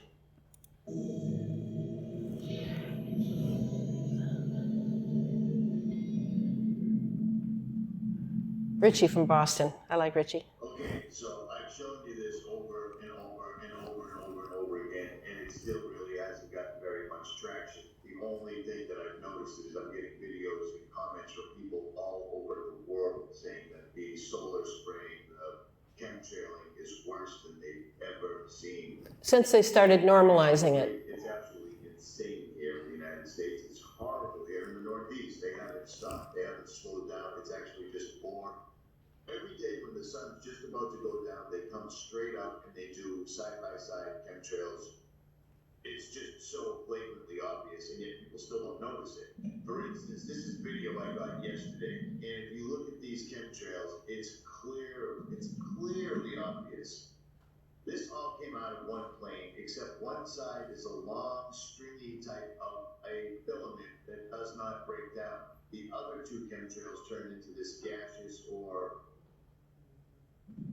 Richie from Boston. I like Richie. Okay, so I've shown you this over and over and over and over and over again, and it still really hasn't gotten very much traction. The only thing that I've noticed is I'm getting videos and comments from people all over the world saying that the solar spraying of chemtrailing is worse than they've ever seen. Since they started normalizing it. It's absolutely insane here in the United States. It's horrible here in the Northeast. They haven't stopped. They haven't slowed down. It's actually just more. Every day when the sun's just about to go down, they come straight up and they do side-by-side chemtrails. It's just so blatantly obvious, and yet people still don't notice it. For instance, this is video I got yesterday, and if you look at these chemtrails, it's clearly obvious. This all came out of one plane, except one side is a long, stringy type of a filament that does not break down. The other 2 chemtrails turned into this gaseous or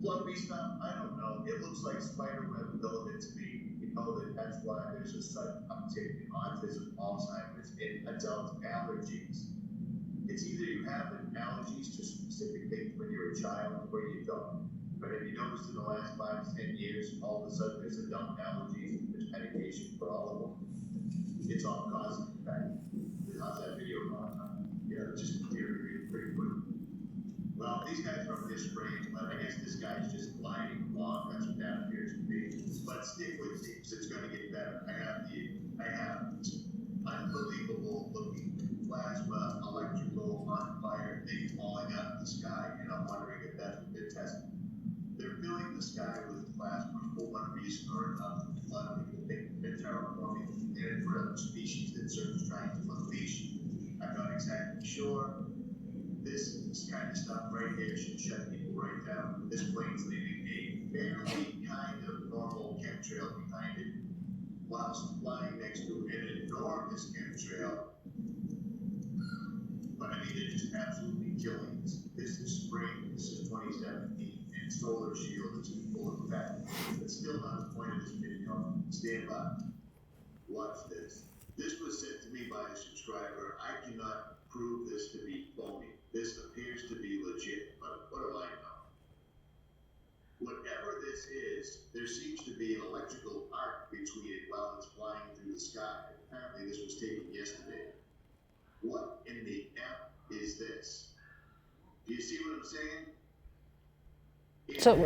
fluffy stuff. I don't know. It looks like spiderweb filament to me. You know that's why there's a sudden uptick in autism, Alzheimer's, and adult allergies. It's either you have allergies to specific things when you're a child or you don't. But have you noticed in the last 5 to 10 years, all of a sudden there's adult allergies and there's medication for all of them? It's all cause and effect. How's that video going on? Yeah, just deteriorated pretty quick. Well, these guys from this brain, but I guess this guy's just gliding along. That's what that appears to be. But stick with me, because it's going to get better. I have unbelievable looking plasma, electrical, on fire thing falling out of the sky, and I'm wondering if that's what they're testing. They're filling the sky with plasma for one reason or another. A lot of people think they're terraforming and for other species that serve trying to unleash. I'm not exactly sure. This kind of stuff right here should shut people right down. This plane's leaving a fairly kind of normal chemtrail behind it, whilst flying next to an enormous chemtrail. But I mean, they're just absolutely killing us. This is spring, this is 2017, and solar shield is in full effect. It's still not the point of this video. Stand by. Watch this. This was sent to me by a subscriber. I cannot prove this to be phony. This appears to be legit, but what do I know? Whatever this is, there seems to be an electrical arc between it while it's flying through the sky. Apparently this was taken yesterday. What in the F is this? Do you see what I'm saying?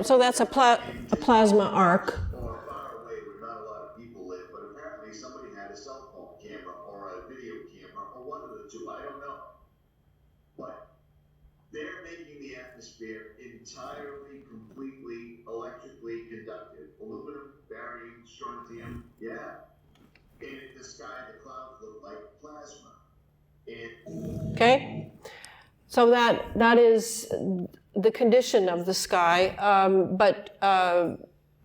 So that's a plasma arc. Or far away where not a lot of people live, but apparently somebody had a cell phone camera or a video camera or one of the two, I don't know. But they're making the atmosphere entirely, completely electrically conductive. Aluminum, barium, strontium, yeah. And in the sky, the clouds look like plasma. Okay, so that is the condition of the sky, but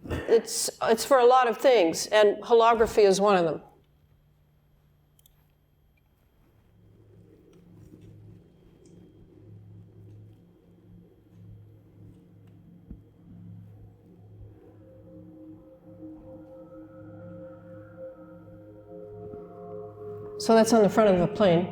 it's for a lot of things, and holography is one of them. So that's on the front of the plane.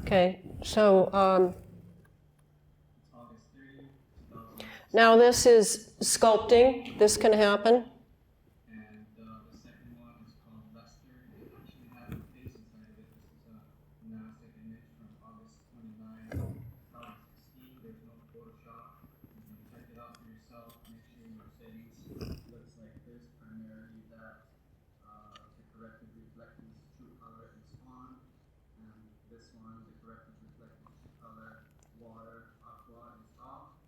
Okay, so now this is sculpting. This can happen. And the second one is called Lester. It actually has a face inside of it. This is a NASA image from August 29, 2016. There's no Photoshop. You can check it out for yourself. Make sure your settings looks like this. Primarily that the corrected reflectance true color is on. And this one, the corrected reflectance true color water aqua is off.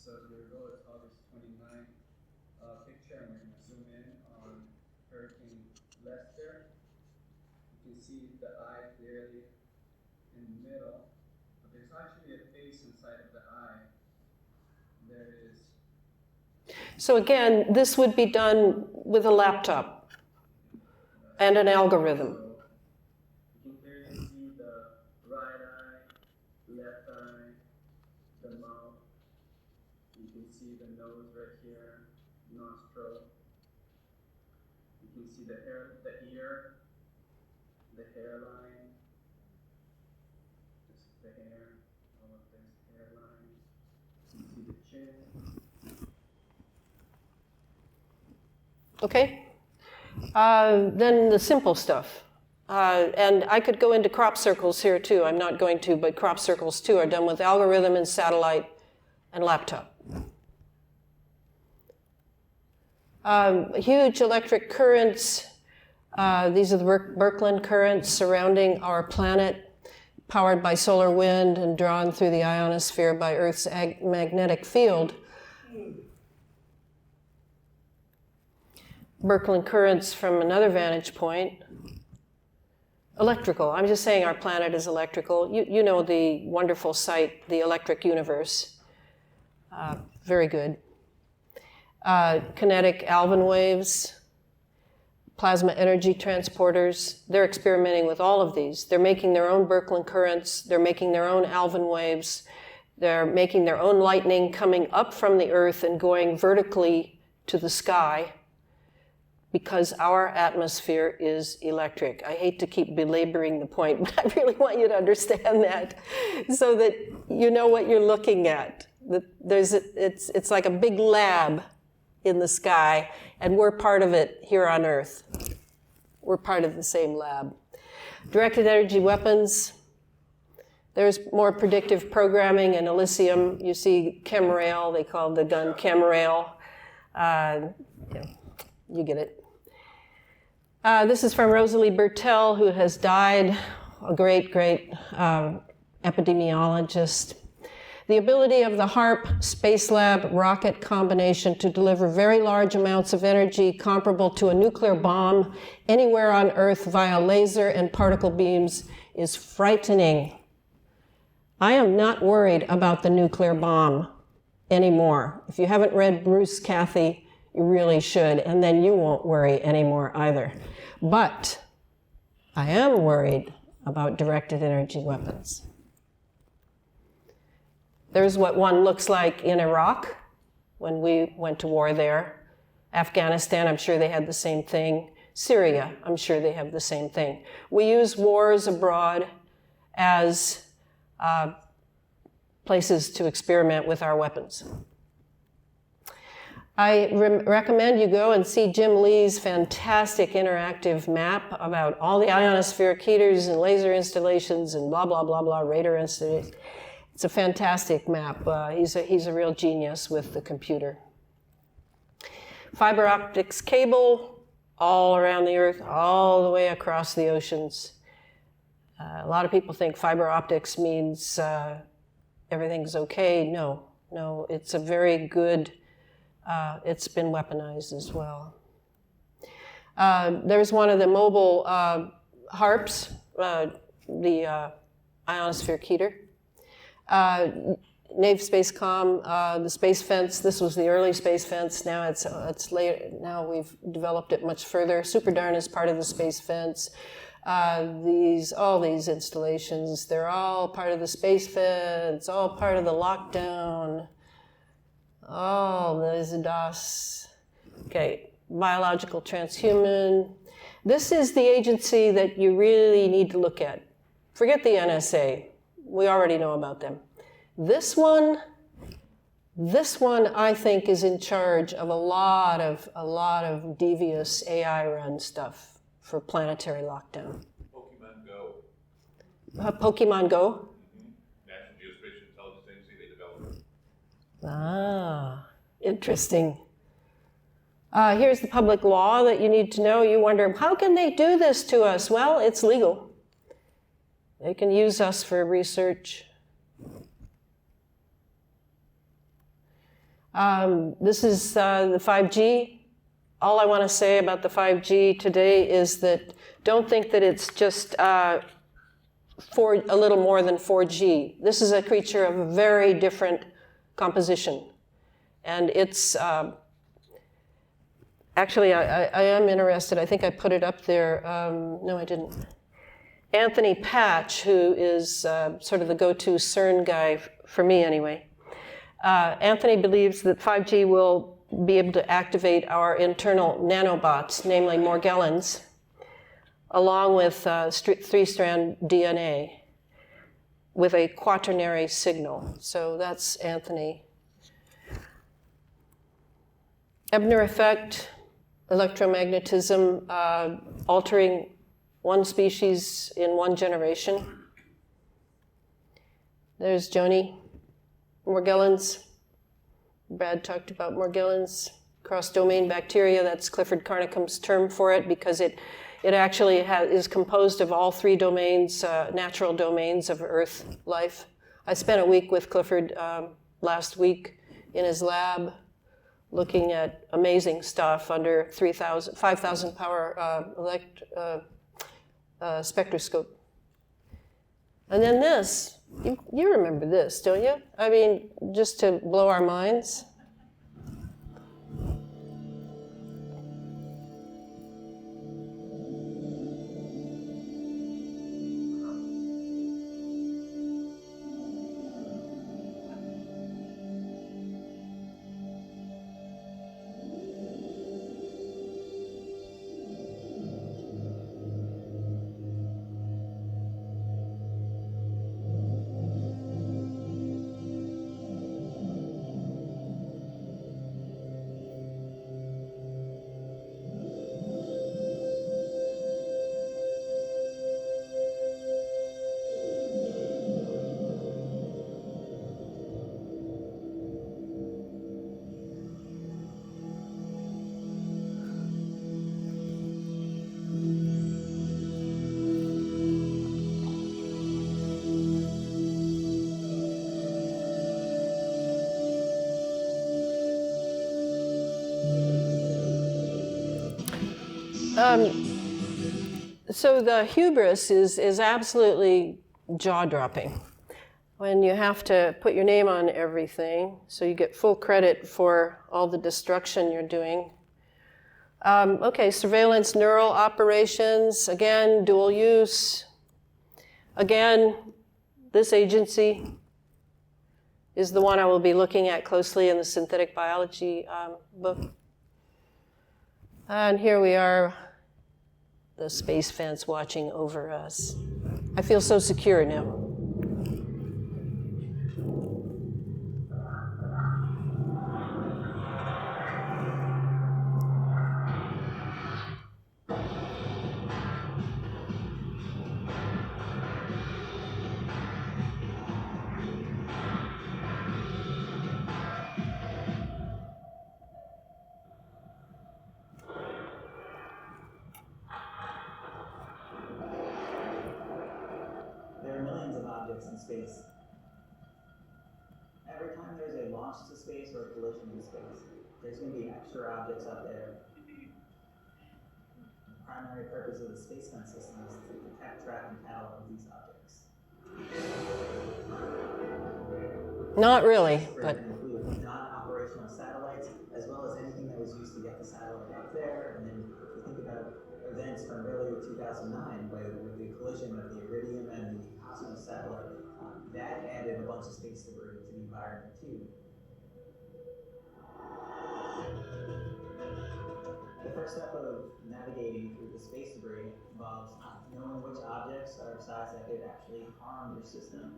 So here we go, it's August 29th picture, and we're going to zoom in on Hurricane Lester. You can see the eye clearly in the middle, but there's actually a face inside of the eye. There it is. So again, this would be done with a laptop and an algorithm. You can clearly see the right eye, left eye, the mouth. You can see the nose right here, nostril. You can see the hair, the ear, the hairline. This is the hair, all of this hairline. You can see the chin. Okay? Then the simple stuff. And I could go into crop circles here too. I'm not going to, but crop circles too are done with algorithm and satellite and laptop. Huge electric currents. These are the Birkeland currents surrounding our planet, powered by solar wind and drawn through the ionosphere by Earth's magnetic field. Birkeland currents from another vantage point. Electrical. I'm just saying our planet is electrical. You know the wonderful site, the electric universe. Very good. Kinetic Alvin waves, plasma energy transporters. They're experimenting with all of these. They're making their own Birkeland currents. They're making their own Alvin waves. They're making their own lightning coming up from the Earth and going vertically to the sky, because our atmosphere is electric. I hate to keep belaboring the point, but I really want you to understand that so that you know what you're looking at. It's like a big lab in the sky, and we're part of it here on Earth. We're part of the same lab. Directed energy weapons. There's more predictive programming in Elysium. You see Chemtrail, they call the gun Chemtrail. You get it. This is from Rosalie Bertell, who has died, a great epidemiologist. The ability of the HARP Space Lab rocket combination to deliver very large amounts of energy comparable to a nuclear bomb anywhere on Earth via laser and particle beams is frightening. I am not worried about the nuclear bomb anymore. If you haven't read Bruce Cathy, you really should, and then you won't worry anymore either. But I am worried about directed energy weapons. There's what one looks like in Iraq when we went to war there. Afghanistan, I'm sure they had the same thing. Syria, I'm sure they have the same thing. We use wars abroad as places to experiment with our weapons. I recommend you go and see Jim Lee's fantastic interactive map about all the ionospheric heaters and laser installations and blah, blah, blah, blah, radar installations. It's a fantastic map. He's a real genius with the computer. Fiber optics cable all around the Earth, all the way across the oceans. A lot of people think fiber optics means everything's okay. No, it's a very good, it's been weaponized as well. There's one of the mobile HARPs, the ionospheric heater. Nave Spacecom, the space fence. This was the early space fence. Now it's later. Now we've developed it much further. SuperDarn is part of the space fence. All these installations, they're all part of the space fence. All part of the lockdown. Oh, there's a DOS. Okay, biological transhuman. This is the agency that you really need to look at. Forget the NSA. We already know about them. This one, I think, is in charge of a lot of devious AI-run stuff for planetary lockdown. Pokemon Go. Pokemon Go? Mm-hmm. National Geospatial Intelligence Agency, they developed it. Ah, interesting. Here's the public law that you need to know. You wonder, how can they do this to us? Well, it's legal. They can use us for research. This is the 5G. All I want to say about the 5G today is that don't think that it's just a little more than 4G. This is a creature of a very different composition. And it's, actually, I am interested. I think I put it up there. No, I didn't. Anthony Patch, who is sort of the go-to CERN guy, for me anyway. Anthony believes that 5G will be able to activate our internal nanobots, namely Morgellons, along with three-strand DNA with a quaternary signal. So that's Anthony. Ebner effect, electromagnetism, altering one species in one generation. There's Joni. Morgellons. Brad talked about Morgellons. Cross-domain bacteria, that's Clifford Carnicom's term for it, because it actually is composed of all three domains, natural domains of Earth life. I spent a week with Clifford last week in his lab looking at amazing stuff under 5,000 power spectroscope. And then this, you remember this, don't you? I mean, just to blow our minds. So the hubris is absolutely jaw-dropping. When you have to put your name on everything, so you get full credit for all the destruction you're doing. Okay, surveillance, neural operations, again, dual use. Again, this agency is the one I will be looking at closely in the synthetic biology book. And here we are, the space fence watching over us. I feel so secure now. There are millions of objects in space. Every time there's a launch to space or a collision in space, there's going to be extra objects up there. The primary purpose of the space fence system is to detect, track, and catalog these objects. Not really, but include non-operational satellites, as well as anything that was used to get the satellite up there. And then if you think about events from earlier 2009, with the collision of the Iridium and the Cosmos satellite, that added a bunch of space debris to the environment too. The first step of navigating through the space debris involves knowing which objects are of size that could actually harm your system.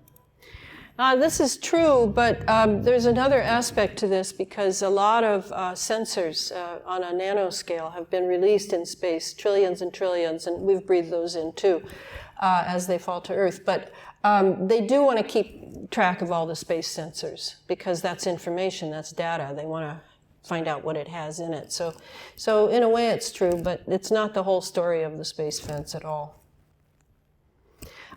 This is true, but there's another aspect to this because a lot of sensors on a nanoscale have been released in space, trillions and trillions, and we've breathed those in too as they fall to Earth. But they do want to keep track of all the space sensors because that's information, that's data. They want to find out what it has in it. So in a way it's true, but it's not the whole story of the space fence at all.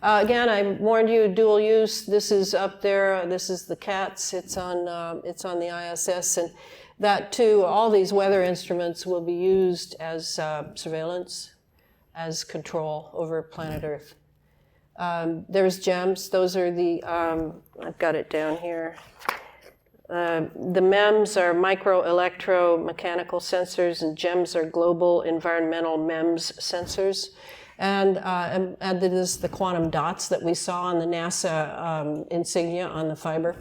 Again, I warned you, dual use. This is up there. This is the CATS. It's on the ISS, and that too. All these weather instruments will be used as surveillance, as control over planet Earth. There's GEMS. Those are the. I've got it down here. The MEMS are micro electromechanical sensors, and GEMS are global environmental MEMS sensors. And it is the quantum dots that we saw on the NASA insignia on the fiber.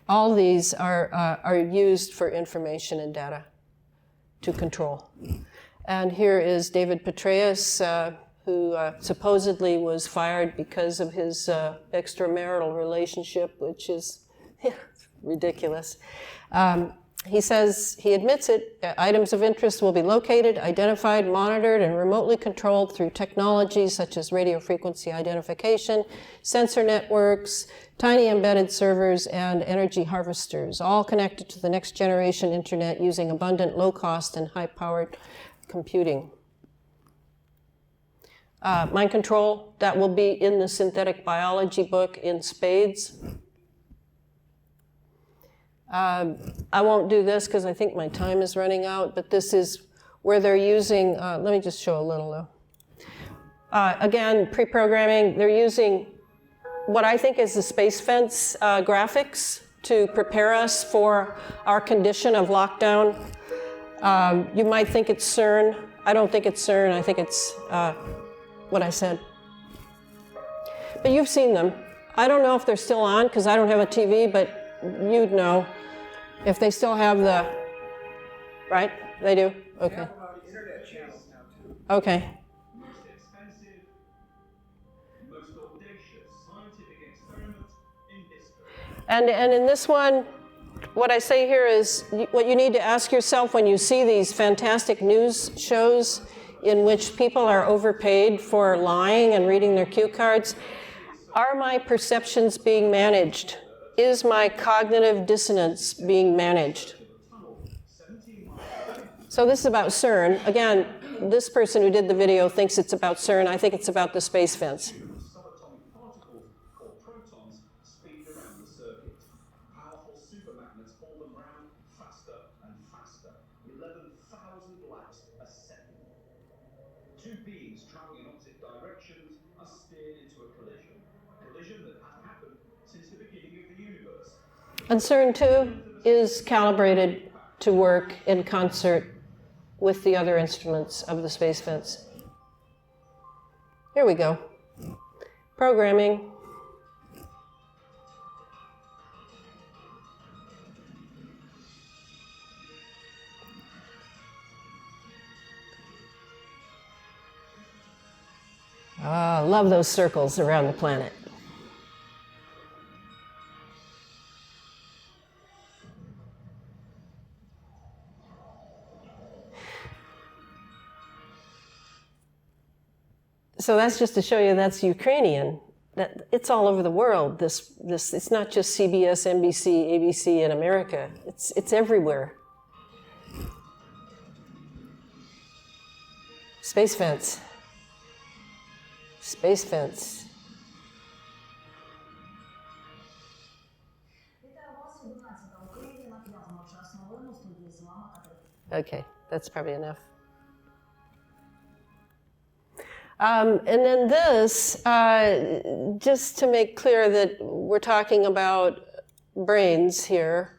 All these are used for information and data to control. And here is David Petraeus, who supposedly was fired because of his extramarital relationship, which is ridiculous. He says, he admits it, items of interest will be located, identified, monitored, and remotely controlled through technologies such as radio frequency identification, sensor networks, tiny embedded servers, and energy harvesters, all connected to the next generation internet using abundant, low-cost, and high-powered computing. Mind control, that will be in the synthetic biology book in spades. I won't do this because I think my time is running out, but this is where they're using, let me just show a little though. Again, pre-programming, they're using what I think is the space fence graphics to prepare us for our condition of lockdown. You might think it's CERN. I don't think it's CERN. I think it's what I said. But you've seen them. I don't know if they're still on because I don't have a TV, but you'd know if they still have the, right? They do? Okay. They have internet channels now too. Okay. Most expensive, most audacious scientific experiment in history. And in this one, what I say here is what you need to ask yourself when you see these fantastic news shows in which people are overpaid for lying and reading their cue cards. Are my perceptions being managed? Is my cognitive dissonance being managed? So this is about CERN. Again, this person who did the video thinks it's about CERN. I think it's about the space fence. Subatomic particles called protons speed around the circuit. Powerful supermagnets pull them round faster and faster. 11,000 laps a second. two beings travelling in opposite directions are steered into a collision. A collision that has happened since the beginning of the universe. And CERN 2 is calibrated to work in concert with the other instruments of the space fence. Here we go. Programming. Ah, love those circles around the planet. So that's just to show you that's Ukrainian. That it's all over the world. This it's not just CBS, NBC, ABC in America. It's everywhere. Space fence. Space fence. Okay, that's probably enough. And then this, just to make clear that we're talking about brains here.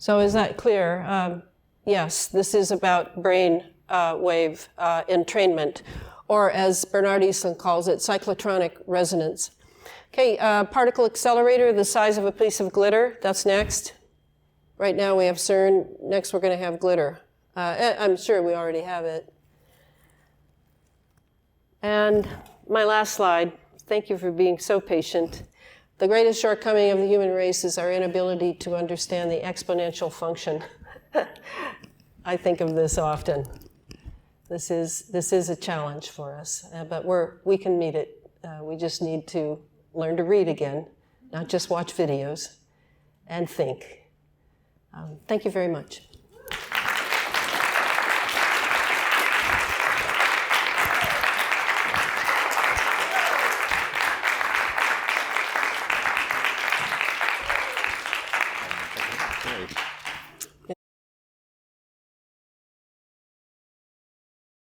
So is that clear? Yes, this is about brain wave entrainment, or as Bernard Eastlund calls it, cyclotronic resonance. Okay, particle accelerator, the size of a piece of glitter, that's next. Right now we have CERN, next we're going to have glitter. I'm sure we already have it. And my last slide, thank you for being so patient. The greatest shortcoming of the human race is our inability to understand the exponential function. I think of this often. This is a challenge for us, but we can meet it. We just need to learn to read again, not just watch videos, and think. Thank you very much. Great.